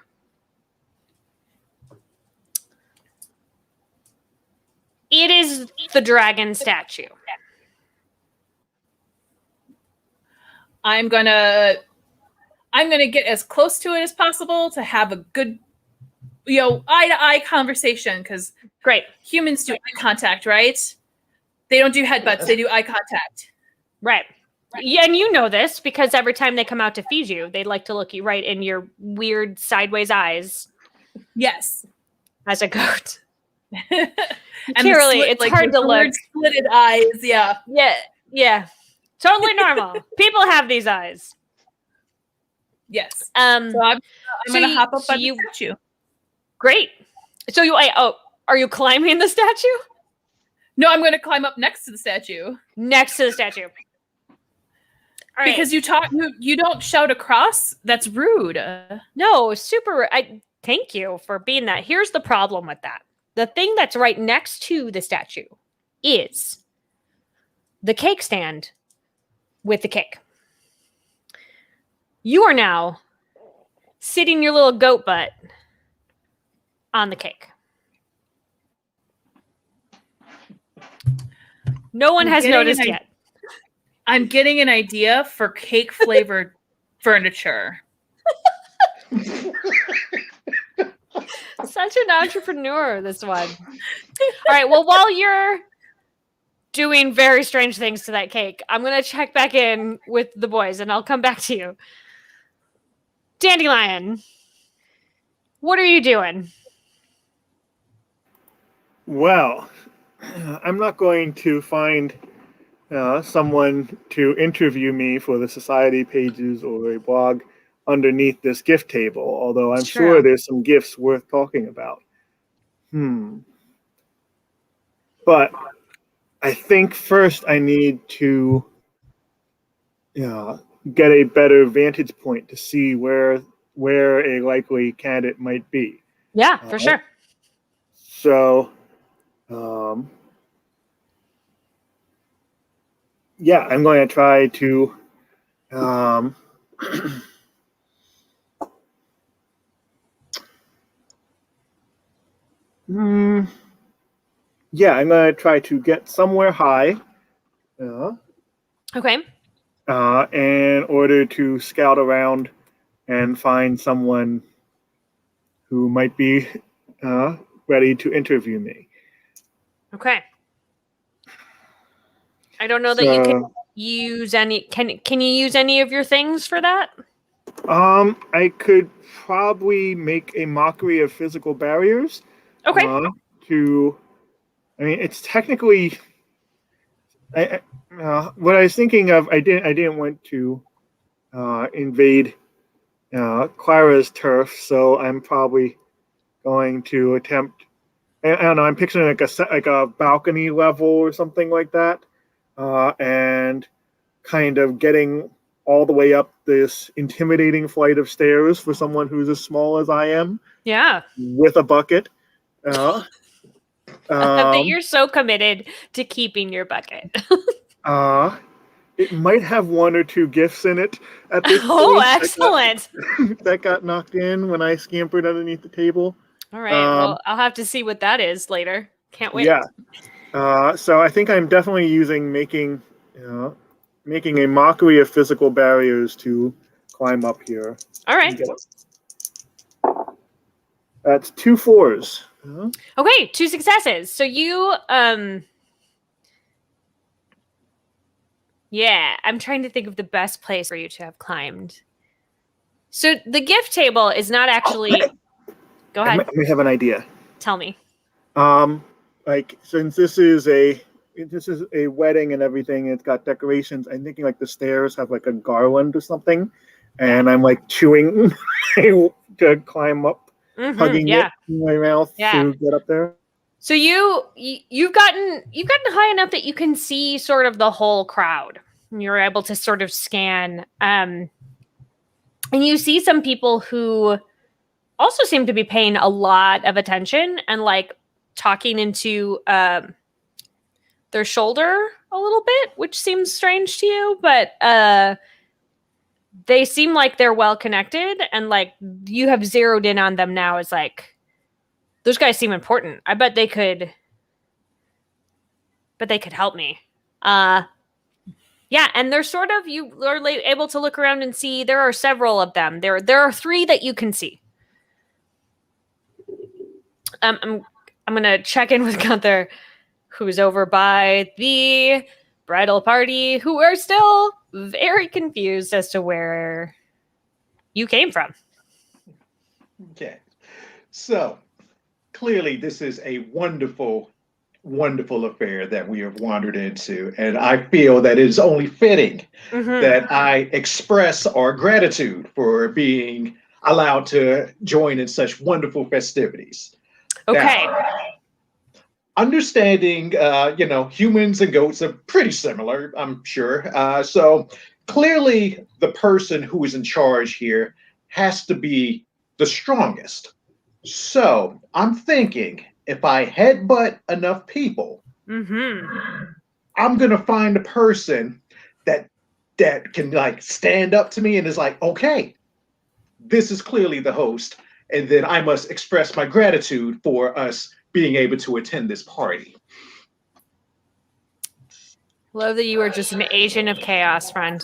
It is the dragon statue. I'm gonna get as close to it as possible to have a good, eye-to-eye conversation, because Great. humans do eye contact, right? They don't do headbutts, they do eye contact. Right. Yeah, and you know this because every time they come out to feed you, they like to look you right in your weird sideways eyes. Yes. As a goat. And Really, it's hard to look. Slitted eyes, yeah. Yeah. Totally normal. People have these eyes. Yes. So I'm gonna hop up by the statue. Great. So are you climbing the statue? No, I'm gonna climb up next to the statue. Next to the statue. All right. Because you don't shout across. That's rude. No, super. Thank you for being that. Here's the problem with that. The thing that's right next to the statue is the cake stand with the cake. You are now sitting your little goat butt on the cake. No one has noticed yet. I'm getting an idea for cake flavored furniture. Such an entrepreneur, this one. All right, well, while you're doing very strange things to that cake, I'm going to check back in with the boys, and I'll come back to you. Dandelion, what are you doing? Well, I'm not going to find someone to interview me for the society pages or a blog underneath this gift table, although I'm sure there's some gifts worth talking about. But I think first I need to get a better vantage point to see where a likely candidate might be. Yeah, for sure. So, yeah, I'm going to try to yeah, I'm going to try to get somewhere high Okay. in order to scout around and find someone who might be ready to interview me. Okay. I don't know that you can use any. Can you use any of your things for that? I could probably make a mockery of physical barriers. Okay. I mean, it's technically. What I was thinking of, I didn't want to invade Clara's turf, so I'm probably going to attempt. I don't know. I'm picturing like a balcony level or something like that, and kind of getting all the way up this intimidating flight of stairs for someone who's as small as I am. Yeah. With a bucket. That you're so committed to keeping your bucket. It might have one or two gifts in it at this Oh, point. excellent. That got knocked in when I scampered underneath the table. All right. Well, I'll have to see what that is later. Can't wait. Yeah. So I think I'm definitely using making a mockery of physical barriers to climb up here. All right. That's 2 4s. Okay, 2 successes. So you yeah, I'm trying to think of the best place for you to have climbed. So the gift table is not actually Go ahead. I have an idea. Tell me. Like since this is a wedding and everything, it's got decorations. I'm thinking like the stairs have like a garland or something, and I'm like chewing to climb up, hugging it in my mouth to get up there. So you've gotten high enough that you can see sort of the whole crowd. You're able to sort of scan, and you see some people who also seem to be paying a lot of attention and like talking into their shoulder a little bit, which seems strange to you, but they seem like they're well connected, and like you have zeroed in on them now as like, those guys seem important. I bet they could help me. Yeah, and they're sort of, you are able to look around and see there are several of them. There are 3 that you can see. I'm gonna check in with Gunther, who's over by the bridal party, who are still very confused as to where you came from. Okay, so clearly this is a wonderful, wonderful affair that we have wandered into, and I feel that it is only fitting that I express our gratitude for being allowed to join in such wonderful festivities. Okay. Now, understanding, humans and goats are pretty similar, I'm sure. So clearly the person who is in charge here has to be the strongest. So I'm thinking if I headbutt enough people, I'm going to find a person that can like stand up to me and is like, okay, this is clearly the host. And then I must express my gratitude for us being able to attend this party. Love that you are just an agent of chaos, friend.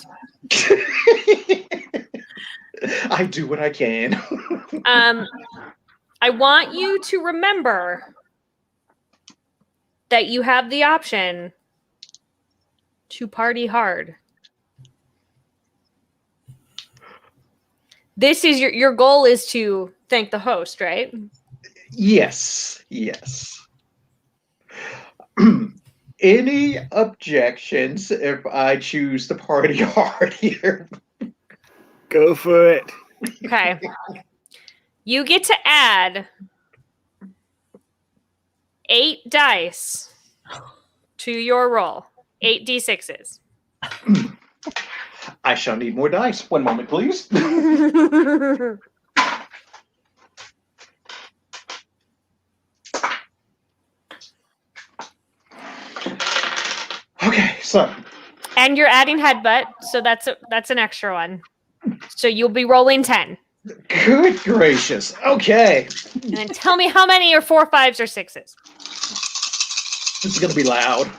I do what I can. I want you to remember that you have the option to party hard. This is your goal is to thank the host, right? Yes. Any objections if I choose to party hard here? Go for it. Okay. You get to add 8 dice to your roll. 8 d6s. I shall need more dice. One moment, please. Okay, so. And you're adding headbutt, so that's an extra one. So you'll be rolling 10. Good gracious. Okay. And then tell me how many are 4, 5s, or 6s. This is going to be loud.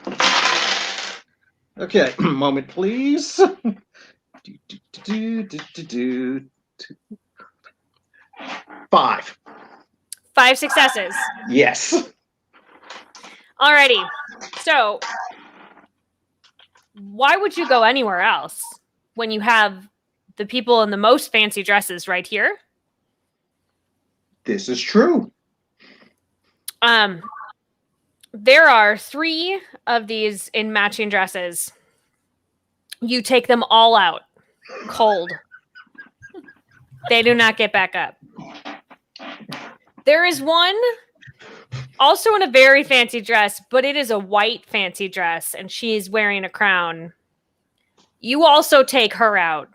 Okay, moment, please. 5. 5 successes. Yes. Alrighty. So, why would you go anywhere else when you have the people in the most fancy dresses right here? This is true. There are 3 of these in matching dresses. You take them all out cold. They do not get back up. There is one also in a very fancy dress, but it is a white fancy dress, and she is wearing a crown. You also take her out.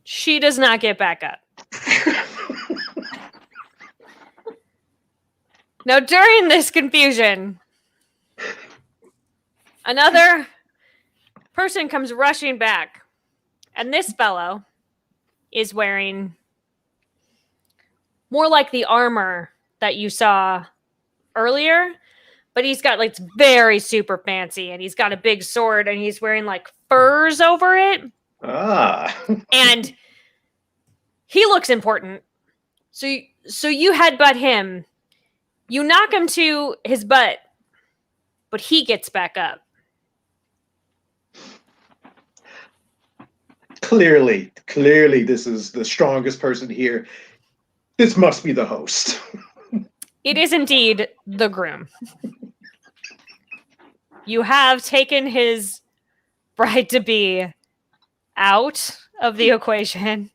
She does not get back up. Now, during this confusion, another person comes rushing back, and this fellow is wearing more like the armor that you saw earlier, but he's got like, it's very super fancy, and he's got a big sword, and he's wearing like furs over it. And he looks important. So you headbutt him. You knock him to his butt, but he gets back up. Clearly, this is the strongest person here. This must be the host. It is indeed the groom. You have taken his bride-to-be out of the equation.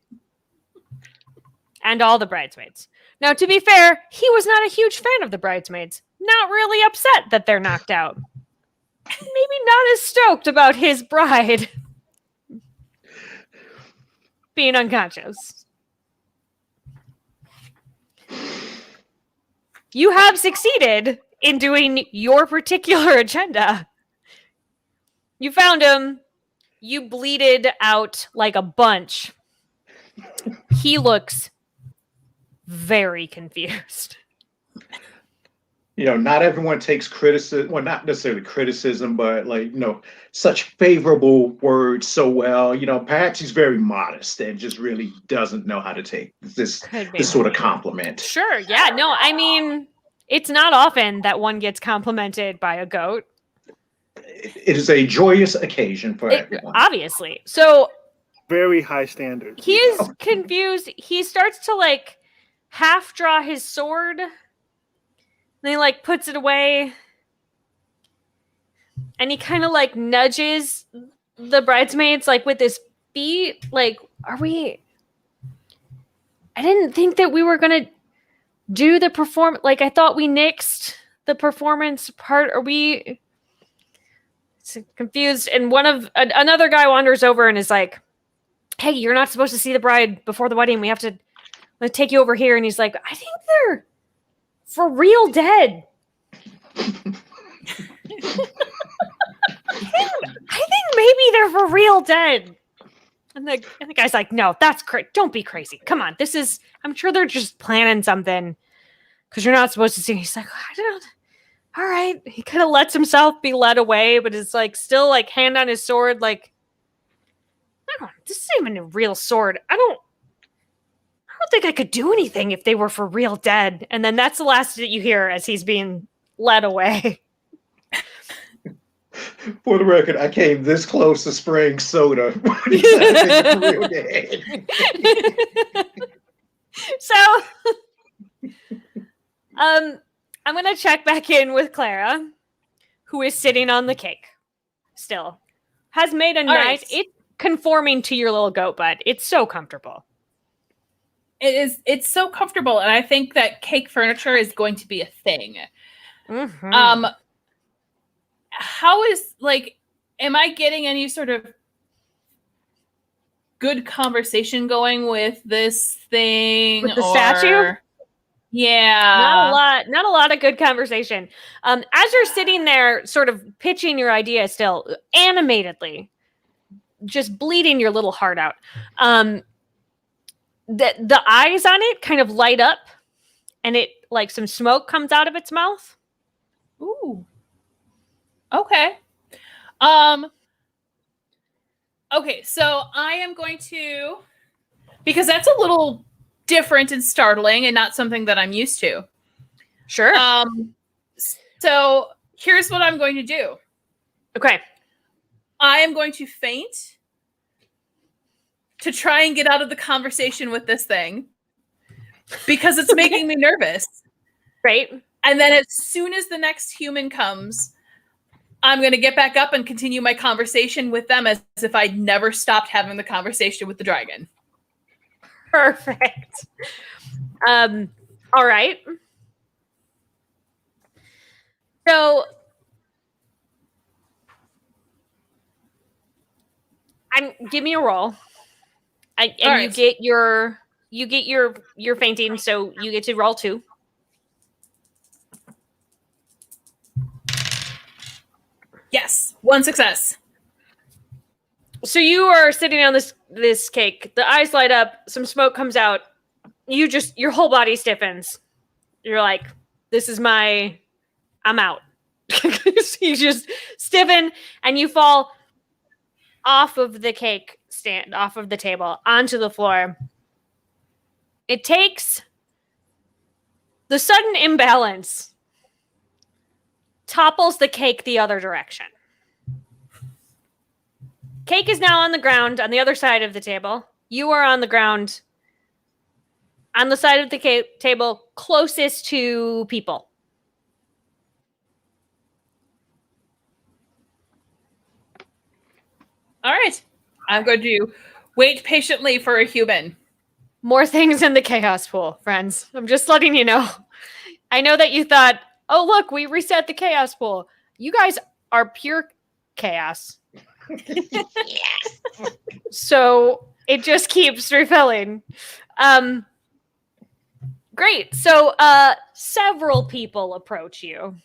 And all the bridesmaids. Now, to be fair, he was not a huge fan of the bridesmaids. Not really upset that they're knocked out. Maybe not as stoked about his bride being unconscious. You have succeeded in doing your particular agenda. You found him. You bleeded out like a bunch. He looks very confused. You know, not everyone takes criticism, well, not necessarily criticism, but like, you know, such favorable words so well. You know, perhaps he's very modest and just really doesn't know how to take this sort of compliment. Sure, yeah. No, I mean, it's not often that one gets complimented by a goat. It is a joyous occasion for everyone. Obviously. So very high standards. He is confused. He starts to like half draw his sword. Then he like puts it away. And he kind of like nudges the bridesmaids like with his feet. Like, I didn't think that we were going to do the like, I thought we nixed the performance part. Are we confused? And another guy wanders over and is like, hey, you're not supposed to see the bride before the wedding. We have to take you over here. And he's like, I think they're for real dead. I think maybe they're for real dead. And the guy's like, no, that's crazy. Don't be crazy. Come on. I'm sure they're just planning something because you're not supposed to see. He's like, all right. He kind of lets himself be led away, but is like still like hand on his sword. Like, this isn't even a real sword. I don't think I could do anything if they were for real dead. And then that's the last that you hear as he's being led away. For the record, I came this close to spraying soda. When he said they were for real dead. So, I'm going to check back in with Clara, who is sitting on the cake still. Has made a nice, it's conforming to your little goat butt. It's so comfortable. It's so comfortable, and I think that cake furniture is going to be a thing. Mm-hmm. How is, like, am I getting any sort of good conversation going with this thing? With the statue? Yeah. Not a lot of good conversation. As you're sitting there sort of pitching your idea still animatedly, just bleeding your little heart out. The eyes on it kind of light up and it like some smoke comes out of its mouth. Ooh. Okay. Okay, so I am going to, because that's a little different and startling and not something that I'm used to. Sure. So here's what I'm going to do. Okay. I am going to faint to try and get out of the conversation with this thing because it's making me nervous. Great. And then as soon as the next human comes, I'm going to get back up and continue my conversation with them as if I'd never stopped having the conversation with the dragon. Perfect. All right. So give me a roll. And right. you get your fainting, so you get to roll 2. Yes, 1 success. So you are sitting on this cake. The eyes light up. Some smoke comes out. Your whole body stiffens. You're like, I'm out. You just stiffen and you fall off of the cake stand, off of the table, onto the floor. It takes the sudden imbalance, topples the cake the other direction. Cake is now on the ground on the other side of the table. You are on the ground on the side of the table closest to people. All right. I'm going to wait patiently for a human. More things in the chaos pool, friends. I'm just letting you know. I know that you thought, oh, look, we reset the chaos pool. You guys are pure chaos. So it just keeps refilling. Great. So several people approach you.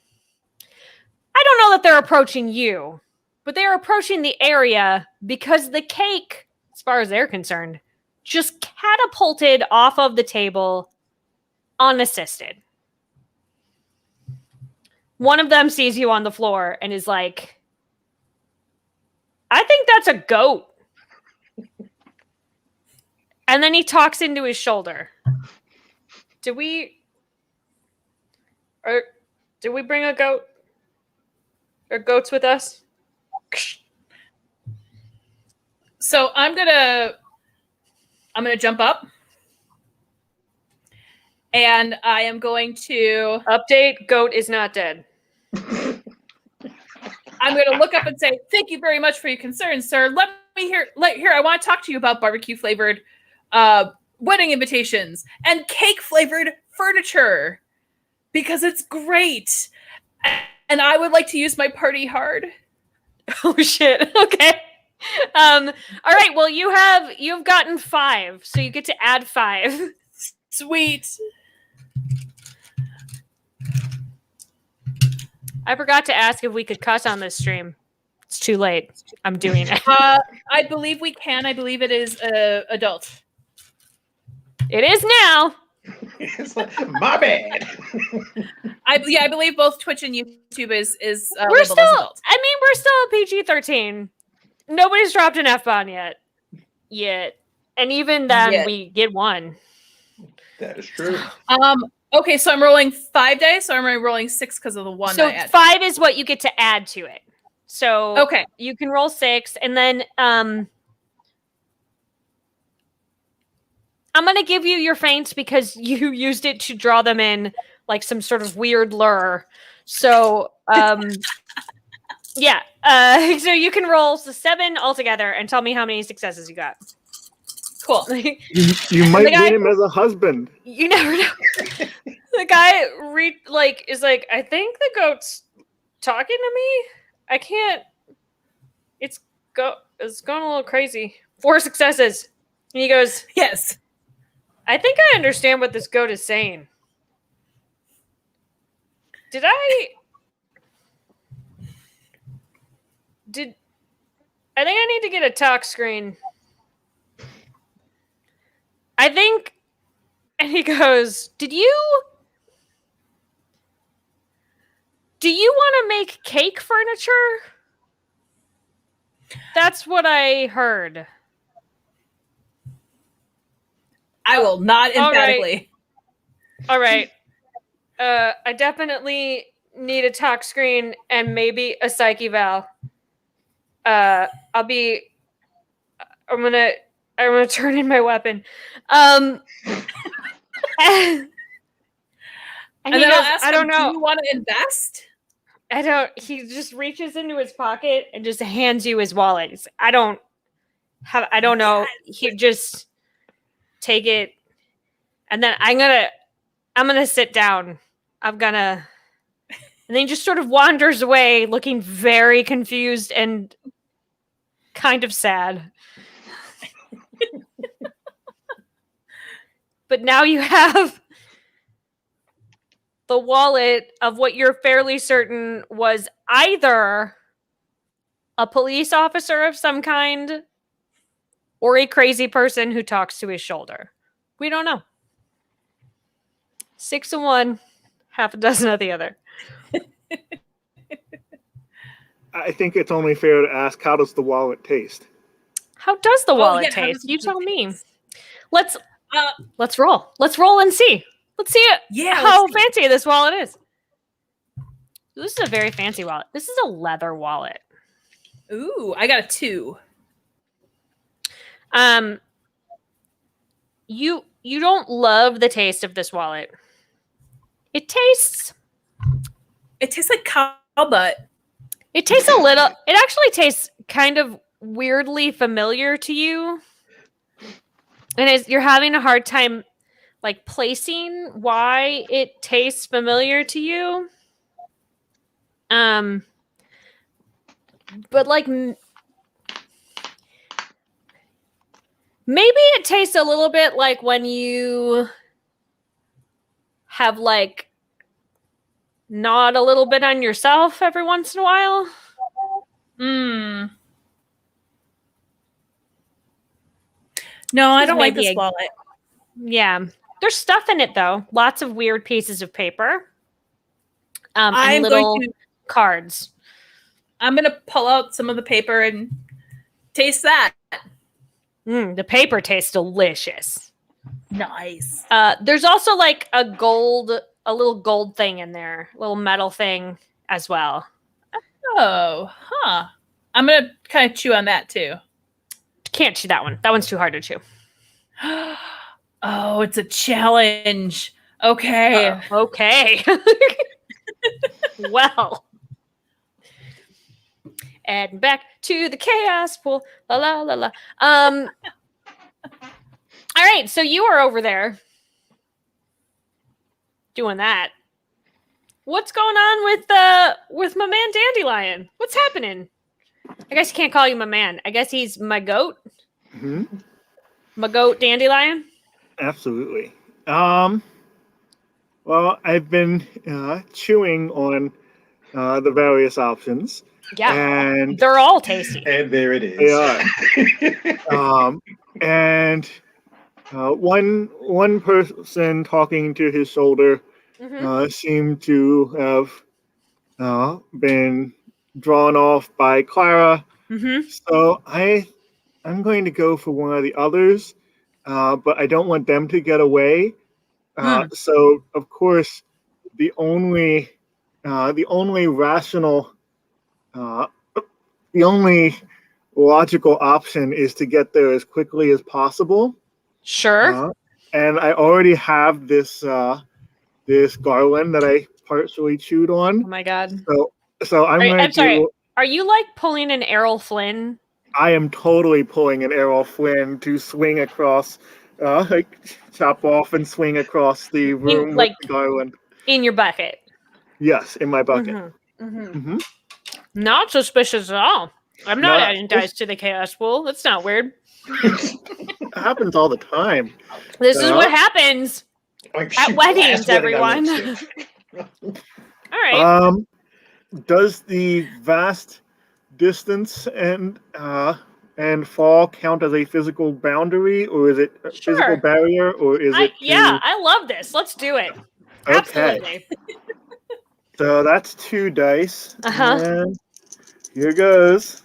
I don't know that they're approaching you, but they're approaching the area because the cake, as far as they're concerned, just catapulted off of the table unassisted. One of them sees you on the floor and is like, I think that's a goat. And then he talks into his shoulder. Did we bring a goat? Are goats with us? So I'm gonna jump up. And I am going to update, goat is not dead. I'm going to look up and say, thank you very much for your concern, sir. Let me hear, I want to talk to you about barbecue flavored wedding invitations and cake flavored furniture because it's great. And I would like to use my party hard. Oh shit. Okay. All right. Well, you've gotten 5, so you get to add 5. Sweet. I forgot to ask if we could cuss on this stream. It's too late. I'm doing it. I believe we can. I believe it is adult. It is now. It's like, my bad. I believe both Twitch and YouTube is we're still. adult. I mean, we're still PG-13. Nobody's dropped an F-bomb yet, and even then we get 1. That is true. Okay, so I'm rolling 5 dice, so I'm rolling 6 because of the 1 so that I add. 5 is what you get to add to it. So okay, you can roll 6, and then I'm going to give you your feints because you used it to draw them in like some sort of weird lure. So yeah, so you can roll 7 altogether and tell me how many successes you got. Cool. You might win him as a husband. You never know. The guy is like, I think the goat's talking to me. I can't. It's going a little crazy. 4 successes. And he goes, Yes. I think I understand what this goat is saying. I think I need to get a talk screen. I think, and he goes, do you want to make cake furniture? That's what I heard. I will nod emphatically. All right. I definitely need a talk screen and maybe a psych eval. I'm gonna turn in my weapon. And And he then goes, I'll ask I don't him, know. do you want to invest? He just reaches into his pocket and just hands you his wallet. He's like, I don't know. He just take it. And then I'm gonna sit down. And then he just sort of wanders away looking very confused and kind of sad. But now you have the wallet of what you're fairly certain was either a police officer of some kind or a crazy person who talks to his shoulder. We don't know. 6 of one, half a dozen of the other. I think it's only fair to ask, how does the wallet taste? How does the wallet yeah, how does taste? it You tell me. taste? Let's roll. Let's roll and see. Let's see it. Yeah. How fancy this wallet is. This is a very fancy wallet. This is a leather wallet. Ooh, I got a 2. You don't love the taste of this wallet. It tastes like cow butt. It tastes a little. It actually tastes kind of weirdly familiar to you, and you're having a hard time, like, placing why it tastes familiar to you. But like, maybe it tastes a little bit like when you have like gnawed a little bit on yourself every once in a while. No, I don't like maybe this wallet. Yeah. There's stuff in it though. Lots of weird pieces of paper. And I'm little going to cards. I'm going to pull out some of the paper and taste that. The paper tastes delicious. Nice. There's also like a little gold thing in there, a little metal thing as well. Oh, huh. I'm going to kind of chew on that too. Can't chew that one. That one's too hard to chew. Oh, it's a challenge. Okay. Okay. Well. And back to the chaos pool. La la la la. All right, so you are over there doing that. What's going on with my man Dandelion? What's happening? I guess you can't call you my man. I guess he's my goat. Mm-hmm. My goat Dandelion. Absolutely. Well, I've been chewing on the various options. Yeah, and they're all tasty. And there it is. They are. And one person talking to his shoulder seemed to have been drawn off by Clara. So I'm going to go for one of the others, but I don't want them to get away. So of course, the only rational, the only logical option is to get there as quickly as possible. Sure. And I already have this this garland that I partially chewed on. Oh my god. So I'm sorry. Are you like pulling an Errol Flynn? I am totally pulling an Errol Flynn to swing across, like chop off and swing across the room with the garland. In your bucket. Yes, in my bucket. Not suspicious at all. I'm not adding dice to the chaos pool. That's not weird. It happens all the time. This is what happens Like, at shoot, weddings, last wedding I everyone. went to. All right. Does the vast distance and fall count as a physical boundary, or is it a physical Sure. barrier, or is it? Yeah, I love this. Let's do it. Okay. Absolutely. So that's 2 dice. Uh-huh. And here goes.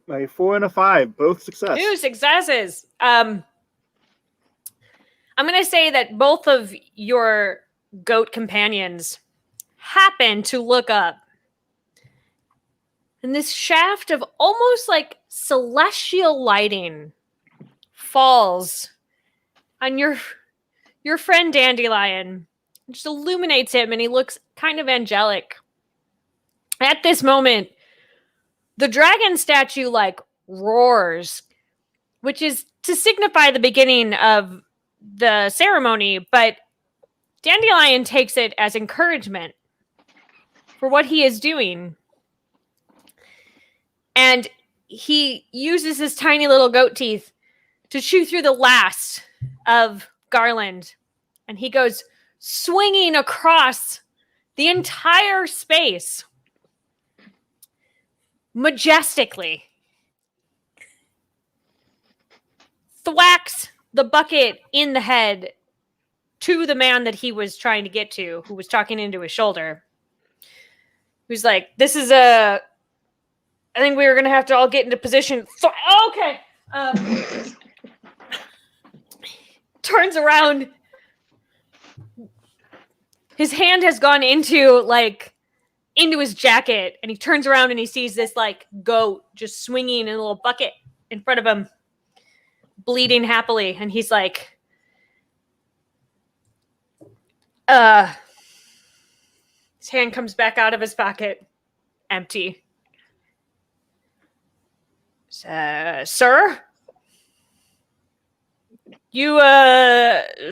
A 4 and a 5, both success. 2 successes. I'm going to say that both of your goat companions happen to look up. And this shaft of almost like celestial lighting falls on your friend Dandelion. It just illuminates him, and he looks kind of angelic. At this moment, the dragon statue like roars, which is to signify the beginning of the ceremony, but Dandelion takes it as encouragement for what he is doing. And he uses his tiny little goat teeth to chew through the last of Garland. And he goes swinging across the entire space majestically. Thwacks the bucket in the head to the man that he was trying to get to, who was talking into his shoulder. Who's like, I think we were going to have to all get into position. Okay. Turns around. His hand has gone into his jacket, and he turns around and he sees this goat just swinging in a little bucket in front of him, bleeding happily. And he's like, his hand comes back out of his pocket, empty. Sir? You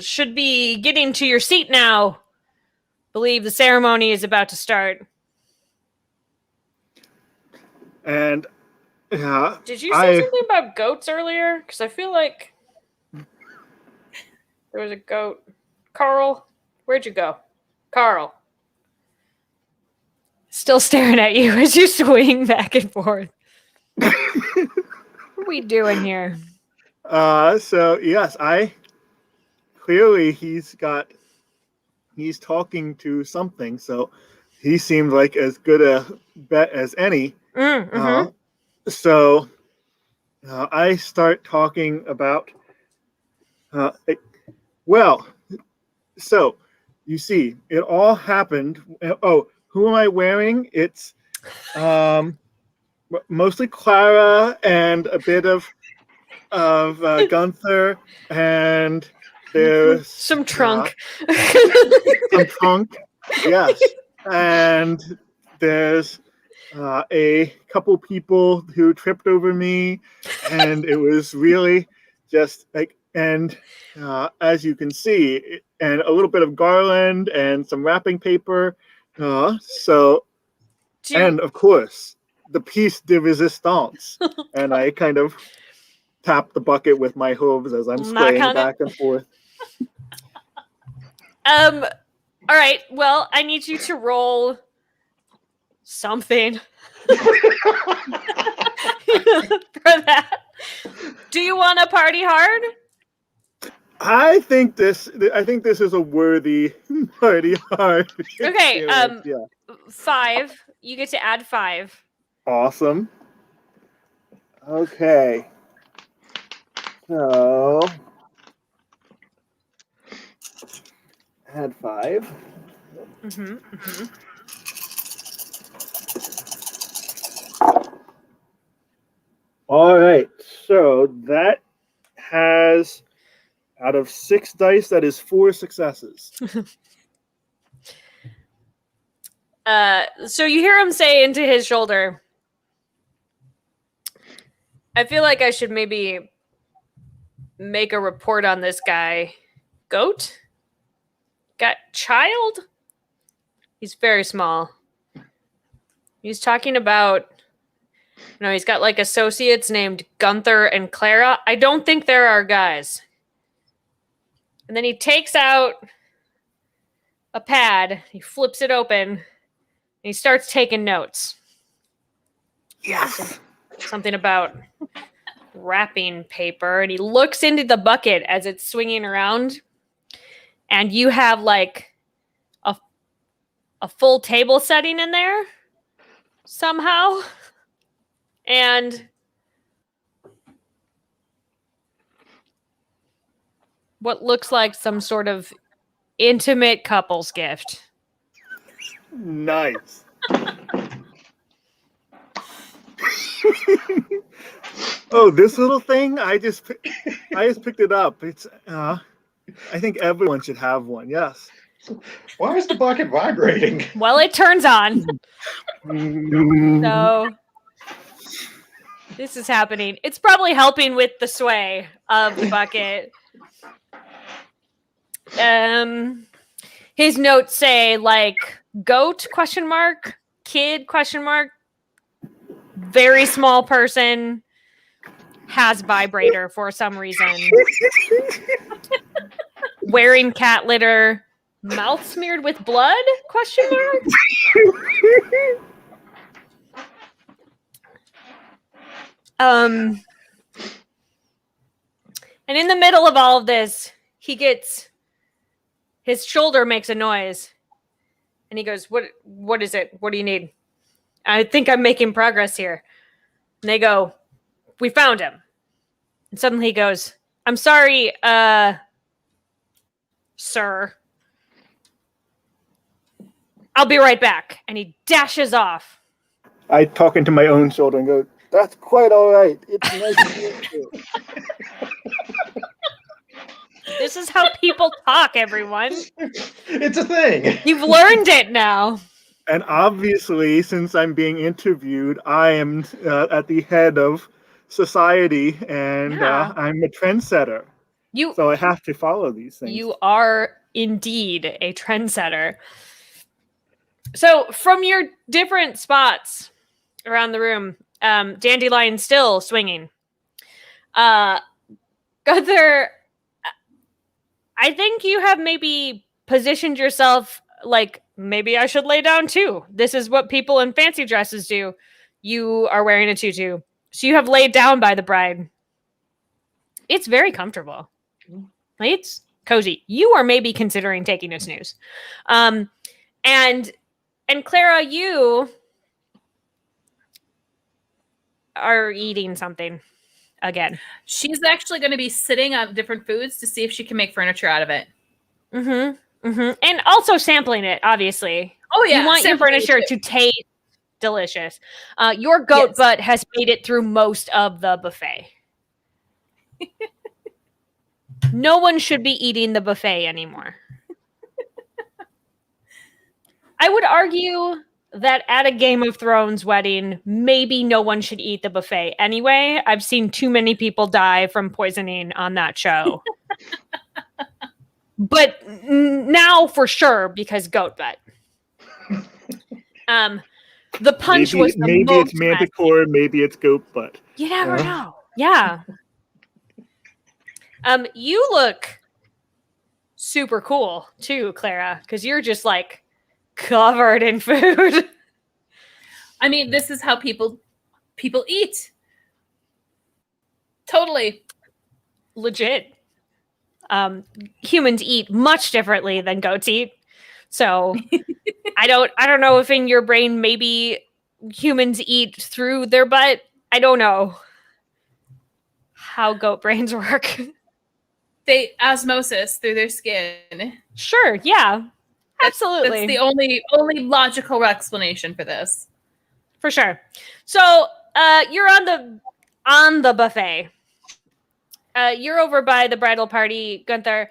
should be getting to your seat now. Believe the ceremony is about to start. And did you say something about goats earlier? Because I feel like there was a goat. Carl, where'd you go? Carl. Still staring at you as you swing back and forth. What are we doing here? So yes, clearly he's talking to something, so he seemed like as good a bet as any. Mm-hmm. So I start talking about so you see, it all happened. Oh, who am I wearing? It's mostly Clara and a bit of Gunther, and there's some trunk. Some trunk, yes. And there's a couple people who tripped over me, and it was really just as you can see, and a little bit of garland and some wrapping paper. And of course, the piece de resistance. And I kind of tap the bucket with my hooves as I'm swaying back and forth. All right. Well, I need you to roll something for that. Do you want to party hard? I think this is a worthy party hard. Okay. Yeah. 5. You get to add 5. Awesome. Okay. So add 5. Mm-hmm. Mm-hmm. All right. So that has, out of 6 dice, that is 4 successes. So you hear him say into his shoulder, I feel like I should maybe make a report on this guy. Goat? Got child? He's very small. He's talking about No, he's got like associates named Gunther and Clara. I don't think there are guys. And then he takes out a pad, he flips it open, and he starts taking notes. Yes. Something about wrapping paper, and he looks into the bucket as it's swinging around, and you have like a full table setting in there somehow, and what looks like some sort of intimate couple's gift. Nice. Oh, this little thing! I just picked it up. It's I think everyone should have one. Yes. Why is the bucket vibrating? Well, it turns on. So this is happening. It's probably helping with the sway of the bucket. His notes say like goat ? Kid ? Very small person, has vibrator for some reason. Wearing cat litter, mouth smeared with blood ? And in the middle of all of this, his shoulder makes a noise. And he goes, What is it? What do you need? I think I'm making progress here. And they go, we found him. And suddenly he goes, I'm sorry, sir. I'll be right back. And he dashes off. I talk into my own shoulder and go, that's quite all right. It's nice to meet you. This is how people talk, everyone. It's a thing. You've learned it now. And obviously, since I'm being interviewed, I am at the head of society, and I'm a trendsetter. So I have to follow these things. You are indeed a trendsetter. So from your different spots around the room, Dandelion still swinging. Gunther, I think you have maybe positioned yourself like, maybe I should lay down too. This is what people in fancy dresses do. You are wearing a tutu. So you have laid down by the bride. It's very comfortable. It's cozy. You are maybe considering taking a snooze. And Clara, you are eating something again. She's actually going to be sitting on different foods to see if she can make furniture out of it. Mm-hmm. Mm-hmm. And also sampling it, obviously. Oh, yeah. You want your furniture to taste delicious. Your goat butt has made it through most of the buffet. No one should be eating the buffet anymore. I would argue that at a Game of Thrones wedding, maybe no one should eat the buffet anyway. I've seen too many people die from poisoning on that show. But now for sure, because goat butt. The punch was the maybe most it's manticore, maybe it's goat butt. You never know. Yeah. You look super cool too, Clara, because you're just like covered in food. I mean, this is how people eat. Totally. Legit. Humans eat much differently than goats eat. So I don't know if in your brain maybe humans eat through their butt. I don't know how goat brains work. They osmosis through their skin. Sure, yeah. Absolutely. That's the only logical explanation for this. For sure. So you're on the buffet. You're over by the bridal party, Gunther.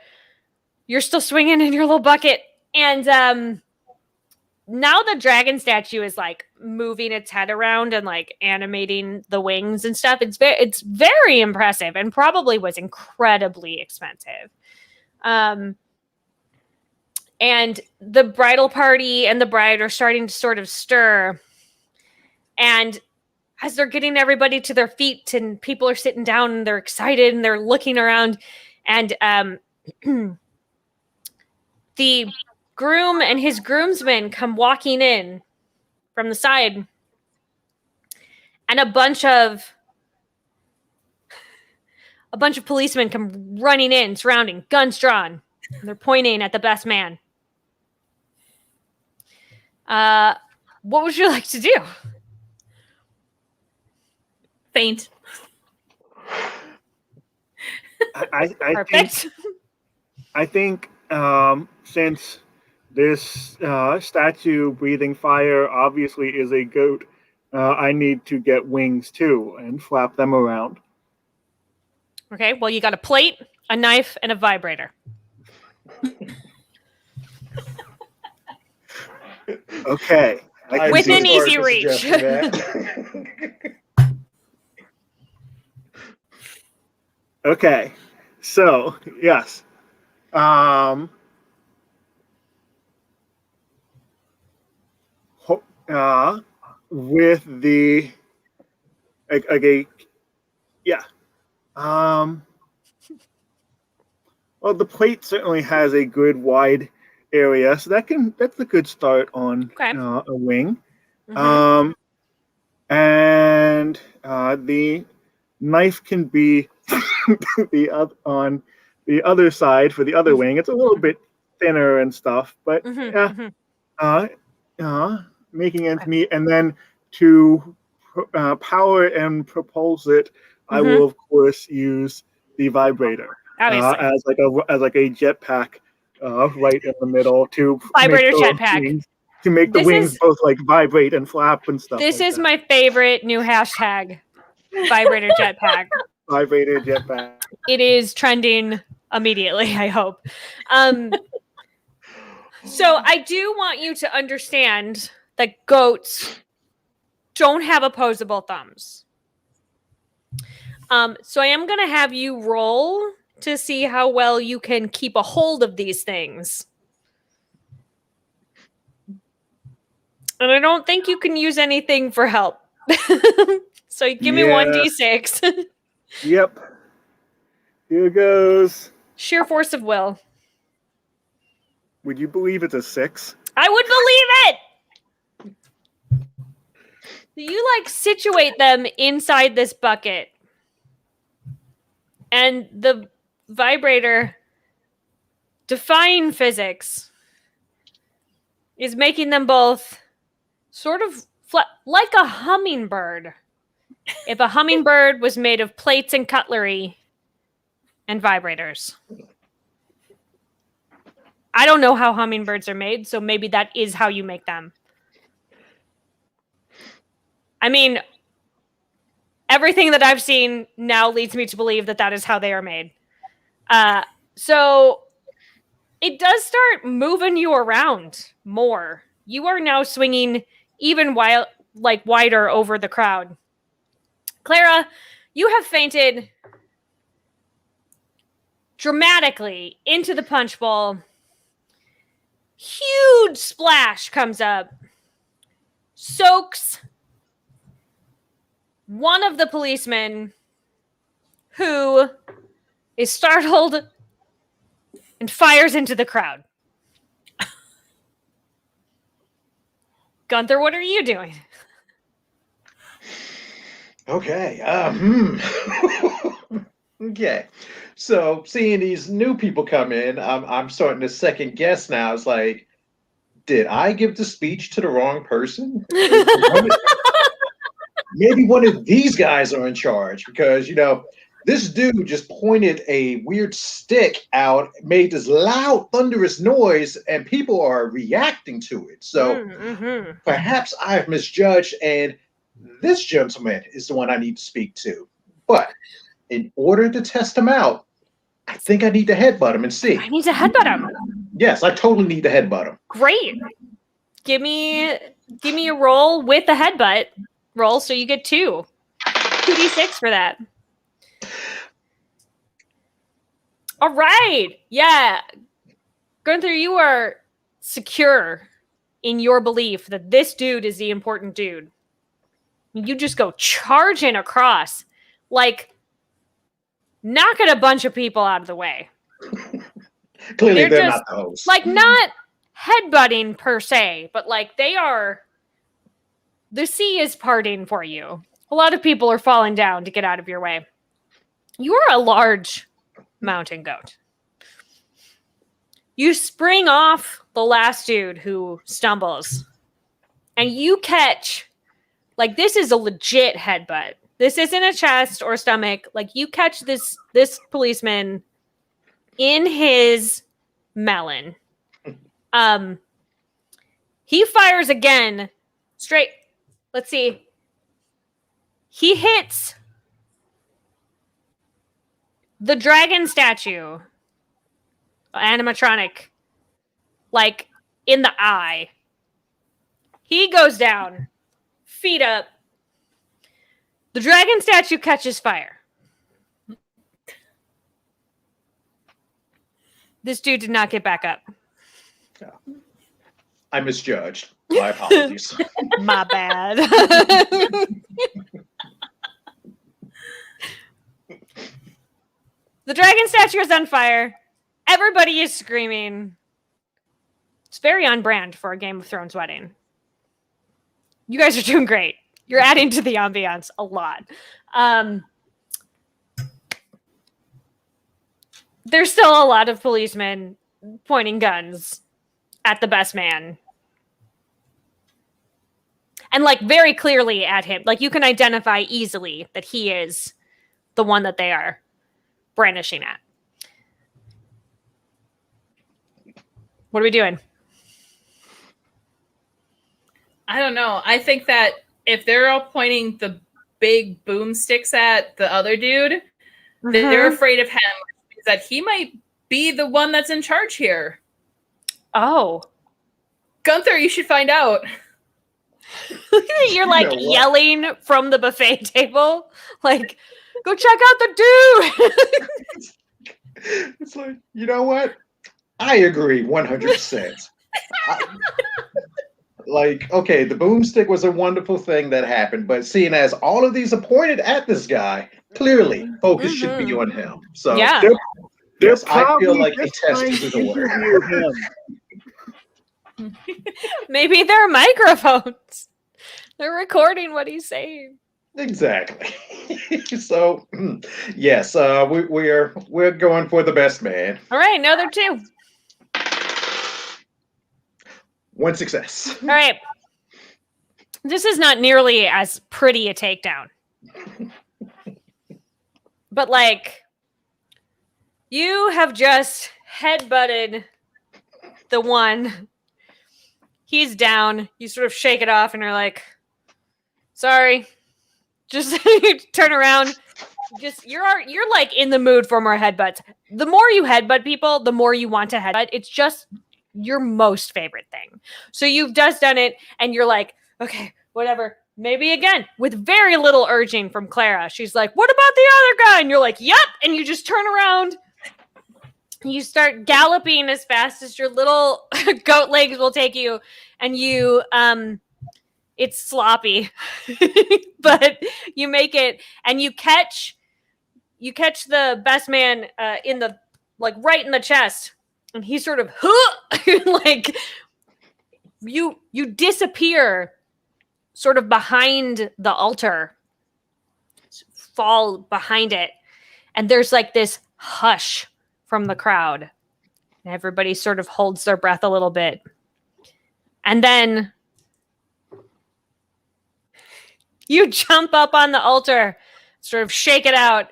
You're still swinging in your little bucket. And now the dragon statue is like moving its head around and like animating the wings and stuff. It's very impressive and probably was incredibly expensive. And the bridal party and the bride are starting to sort of stir. And as they're getting everybody to their feet and people are sitting down and they're excited and they're looking around, and the groom and his groomsmen come walking in from the side, and a bunch of policemen come running in, surrounding, guns drawn. And they're pointing at the best man. What would you like to do? Faint. I think since this statue breathing fire obviously is a goat, I need to get wings too and flap them around. Okay, well, you got a plate, a knife, and a vibrator. Okay. Within easy reach. Okay. So, yes. With the well, the plate certainly has a good wide area, so that's a good start on a wing. Mm-hmm. And the knife can be on the other side for the other wing. It's a little bit thinner and stuff, but making ends meet. And then to power and propulse it, I will of course use the vibrator as like a jetpack right in the middle to vibrator jetpack to make the wings both like vibrate and flap and stuff. This like is that. my favorite new hashtag, vibrator jetpack. Vibrator jetpack. It is trending immediately, I hope. So I do want you to understand that goats don't have opposable thumbs. So I am going to have you roll to see how well you can keep a hold of these things. And I don't think you can use anything for help. So give me 1d6. Yep. Here goes. Sheer force of will. Would you believe it's a 6? I would believe it! You situate them inside this bucket. And the vibrator, defying physics, is making them both sort of like a hummingbird. If a hummingbird was made of plates and cutlery and vibrators. I don't know how hummingbirds are made, so maybe that is how you make them. I mean, everything that I've seen now leads me to believe that is how they are made. So it does start moving you around more. You are now swinging even wider over the crowd. Clara, you have fainted dramatically into the punch bowl. Huge splash comes up, soaks one of the policemen, who is startled and fires into the crowd. Gunther, what are you doing? Okay. Okay. So seeing these new people come in, I'm starting to second guess now. It's like, did I give the speech to the wrong person? Maybe one of these guys are in charge, because, this dude just pointed a weird stick out, made this loud, thunderous noise, and people are reacting to it. So perhaps I've misjudged, and this gentleman is the one I need to speak to. But in order to test him out, I think I need to headbutt him and see. I need to headbutt him. Yes, I totally need to headbutt him. Great. Give me a roll with the headbutt roll, so you get 2d6 for that. All right. Yeah. Gunther, you are secure in your belief that this dude is the important dude. You just go charging across, like knocking a bunch of people out of the way. Clearly, they're just, not the host. like, not headbutting per se, but like they are. The sea is parting for you. A lot of people are falling down to get out of your way. You are a large mountain goat. You spring off the last dude who stumbles, and you catch, like, this is a legit headbutt. This isn't a chest or stomach. Like, you catch this policeman in his melon. He fires again, straight. Let's see. He hits the dragon statue, animatronic, like in the eye. He goes down, feet up. The dragon statue catches fire. This dude did not get back up. I misjudged. My apologies. My bad. The dragon statue is on fire. Everybody is screaming. It's very on brand for a Game of Thrones wedding. You guys are doing great. You're adding to the ambiance a lot. There's still a lot of policemen pointing guns at the best man. And like very clearly at him. Like you can identify easily that he is the one that they are brandishing at. What are we doing? I don't know. I think that if they're all pointing the big boomsticks at the other dude, they're afraid of him. That he might be the one that's in charge here. Oh. Gunther, you should find out. You're like yelling from the buffet table. Like, go check out the dude. It's like, you know what? I agree 100%. Like, okay, the boomstick was a wonderful thing that happened, but seeing as all of these are pointed at this guy, clearly focus should be on him. So yeah. Yes, I feel like a test is in order. Maybe they're microphones. They're recording what he's saying. Exactly. So, yes, we're going for the best man. All right, another 2. One success. All right. This is not nearly as pretty a takedown. But like, you have just headbutted the one. He's down. You sort of shake it off and you're like, sorry. Just turn around. You're like in the mood for more headbutts. The more you headbutt people, the more you want to headbutt. It's just your most favorite thing. So you've just done it and you're like, okay, whatever. Maybe again, with very little urging from Clara. She's like, what about the other guy? And you're like, yep. And you just turn around. You start galloping as fast as your little goat legs will take you. And you, it's sloppy, but you make it and you catch the best man in the, like right in the chest. And he sort of, like you disappear sort of behind the altar, fall behind it. And there's like this hush from the crowd. And everybody sort of holds their breath a little bit. And then you jump up on the altar, sort of shake it out.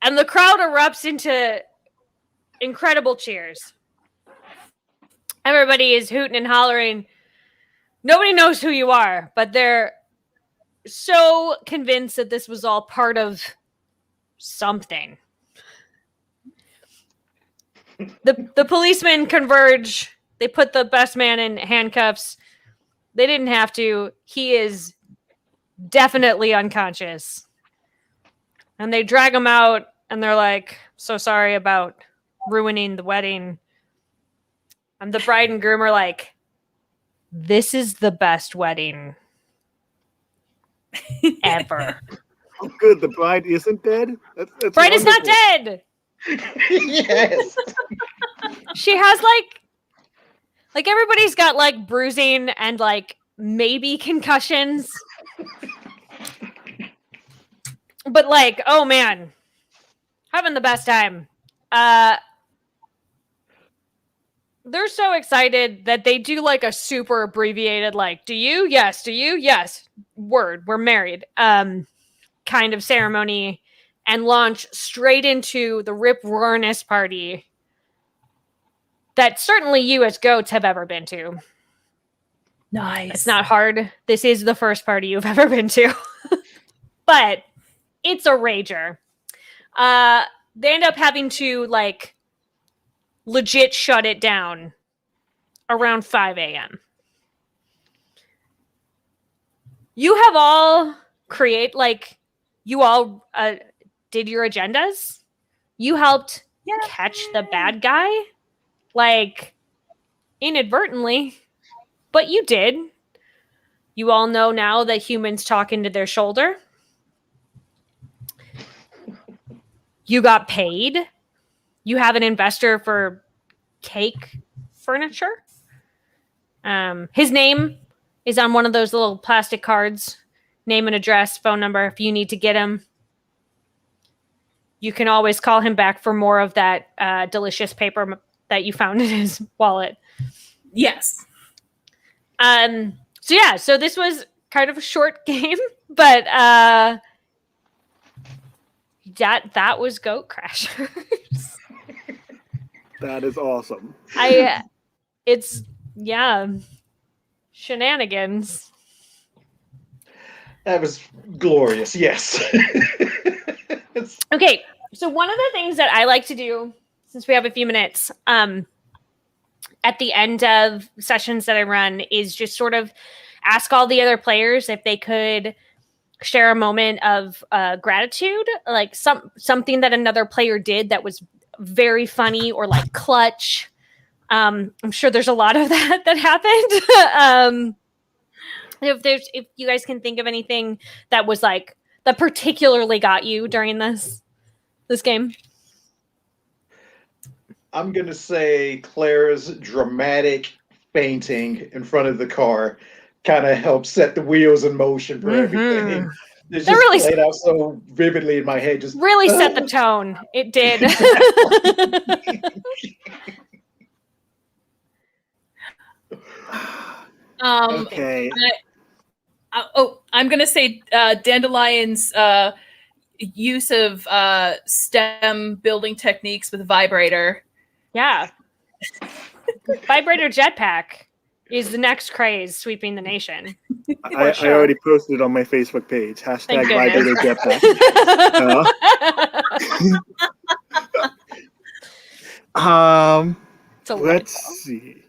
And the crowd erupts into incredible cheers. Everybody is hooting and hollering. Nobody knows who you are, but they're so convinced that this was all part of something. The policemen converge. They put the best man in handcuffs. They didn't have to. He is definitely unconscious. And they drag him out, and they're like, so sorry about ruining the wedding. And the bride and groom are like, this is the best wedding ever. Oh, good. The bride isn't dead. That's Bride is not wonderful. dead. Yes. She has like everybody's got like bruising and like maybe concussions. But like, oh man, having the best time. They're so excited that they do like a super abbreviated, like, do you? Yes. Do you? Yes. Word. We're married. Kind of ceremony and launch straight into the rip roarness party that certainly you as goats have ever been to. Nice. It's not hard. This is the first party you've ever been to. But it's a rager. They end up having to like legit shut it down around 5 a.m. You have all you all did your agendas. You helped catch the bad guy, like inadvertently, but you did. You all know now that humans talk into their shoulder. You got paid. You have an investor for cake furniture. His name is on one of those little plastic cards. Name and address, phone number. If you need to get him, you can always call him back for more of that delicious paper that you found in his wallet. Yes. So this was kind of a short game, but that was Goat Crashers. That is awesome. It's shenanigans. That was glorious. Yes. Okay, so one of the things that I like to do, since we have a few minutes, at the end of sessions that I run, is just sort of ask all the other players if they could share a moment of gratitude, like something that another player did that was very funny or like clutch. I'm sure there's a lot of that happened. If you guys can think of anything that was like that particularly got you during this game. I'm going to say Claire's dramatic fainting in front of the car kind of helped set the wheels in motion for everything. It just really played out so vividly in my head. Just really set the tone. It did. Okay. I'm going to say Dandelion's use of STEM building techniques with vibrator. Yeah. Vibrator jetpack is the next craze sweeping the nation. I already posted on my Facebook page. Hashtag Vibrator Jetpack. Let's see.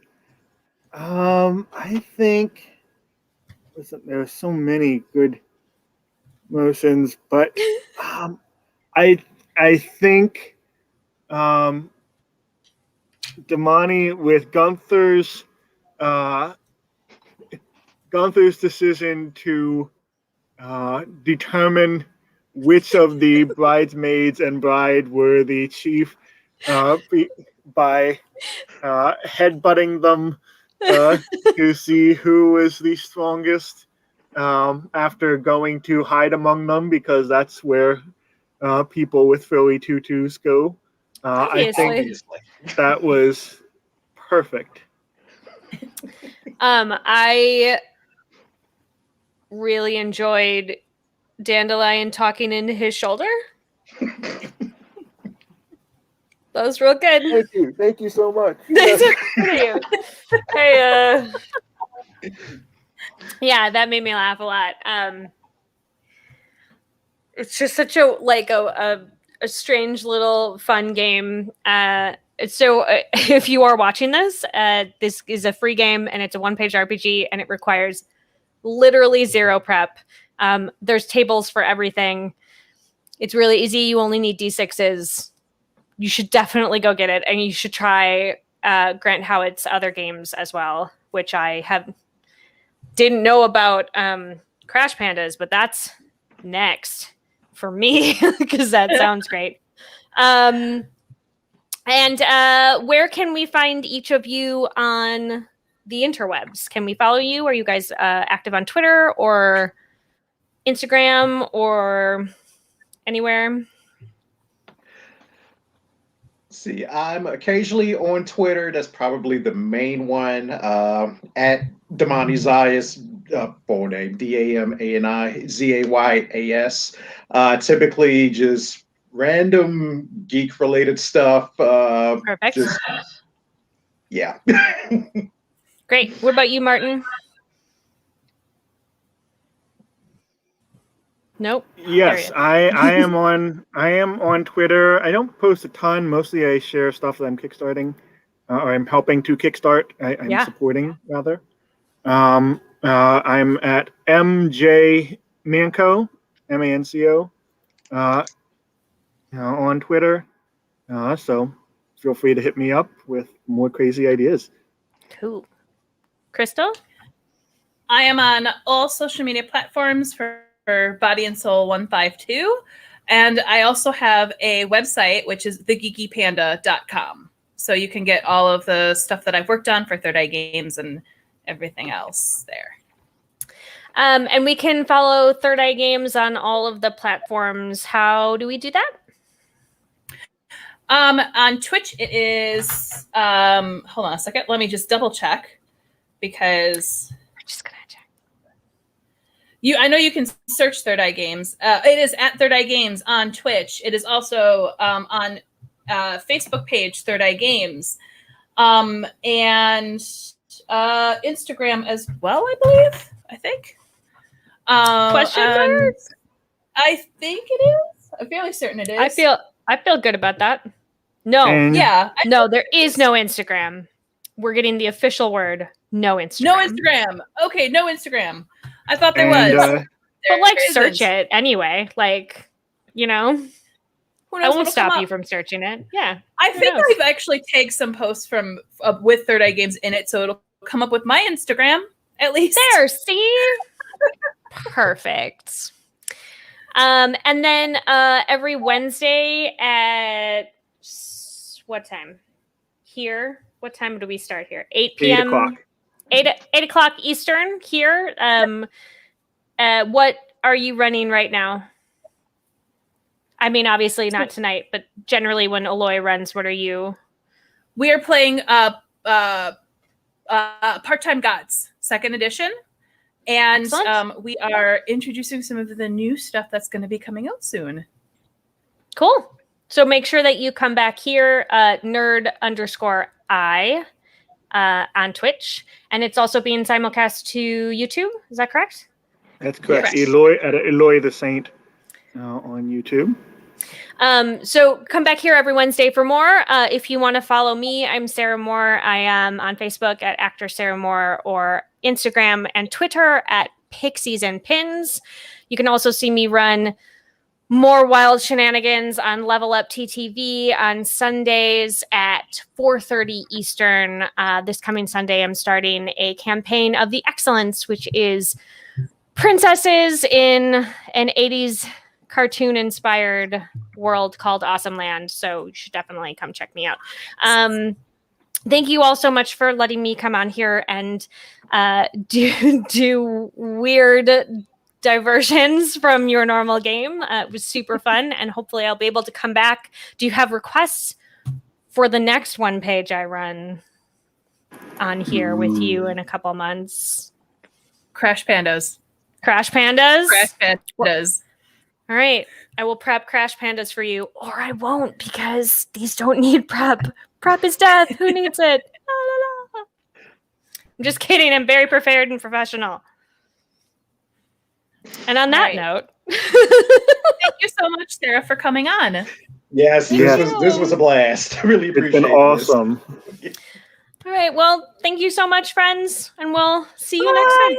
I think there are so many good motions, but I think Damani with Gunther's decision to determine which of the bridesmaids and bride were the chief by headbutting them to see who was the strongest after going to hide among them, because that's where people with frilly tutus go. I think that was perfect. I really enjoyed Dandelion talking into his shoulder. That was real good. Thank you so much. Thank you. Hey, yeah, that made me laugh a lot. It's just such a strange little fun game. So if you are watching this, this is a free game and it's a one-page RPG and it requires literally zero prep. There's tables for everything. It's really easy. You only need D6s. You should definitely go get it, and you should try Grant Howitt's other games as well, which I didn't know about Crash Pandas, but that's next for me because that sounds great. And where can we find each of you on the interwebs? Can we follow you? Are you guys active on Twitter or Instagram or anywhere? See, I'm occasionally on Twitter. That's probably the main one. At Damani Zayas, full name DAMANIZAYAS. Typically just random geek related stuff. Perfect. Yeah. Great. What about you, Martin? Nope. Yes, I am on Twitter. I don't post a ton. Mostly I share stuff that I'm kickstarting, or I'm helping to kickstart. I'm supporting rather. I'm at MJ Manco, MANCO, on Twitter. So feel free to hit me up with more crazy ideas. Cool. Crystal? I am on all social media platforms for Body and Soul 152. And I also have a website, which is thegeekypanda.com. So you can get all of the stuff that I've worked on for Third Eye Games and everything else there. And we can follow Third Eye Games on all of the platforms. How do we do that? On Twitch, it is, hold on a second. Let me just double check because I'm just going to check. I know you can search Third Eye Games. It is at Third Eye Games on Twitch. It is also on Facebook page, Third Eye Games, and Instagram as well, I think. Question mark? I think it is. I'm fairly certain it is. I feel good about that. No. No, there is no Instagram. We're getting the official word. No Instagram. No Instagram. Okay, no Instagram. I thought there was. But like search it anyway. Like, you know. I won't stop you from searching it. Yeah. I think I've actually tagged some posts from with Third Eye Games in it, so it'll come up with my Instagram at least. There, see? Perfect. And then every Wednesday at what time? Here. What time do we start here? 8 p.m. 8 o'clock Eastern here. What are you running right now? I mean, obviously not tonight, but generally when Aloy runs, what are you? We are playing Part-Time Gods, 2nd edition. And we are introducing some of the new stuff that's going to be coming out soon. Cool. So make sure that you come back here, nerd_I on Twitch. And it's also being simulcast to YouTube. Is that correct? That's correct. Eloy the Saint on YouTube. So come back here every Wednesday for more. If you want to follow me, I'm Sarah Moore. I am on Facebook at Actor Sarah Moore or Instagram and Twitter at Pixies and Pins. You can also see me run more wild shenanigans on Level Up TTV on Sundays at 4:30 Eastern. This coming Sunday, I'm starting a campaign of the Excellence, which is princesses in an 80s cartoon-inspired world called Awesome Land. So you should definitely come check me out. Thank you all so much for letting me come on here and do weird diversions from your normal game. It was super fun, and hopefully I'll be able to come back. Do you have requests for the next one page I run on here with you in a couple months? Crash Pandas. Crash Pandas? Crash Pandas. All right. I will prep Crash Pandas for you, or I won't, because these don't need prep. Prep is death. Who needs it? La, la, la. I'm just kidding. I'm very prepared and professional. And on that note, thank you so much, Sarah, for coming on. Yes, this was a blast. I really appreciate it. It's been awesome. All right. Well, thank you so much, friends, and we'll see you next time.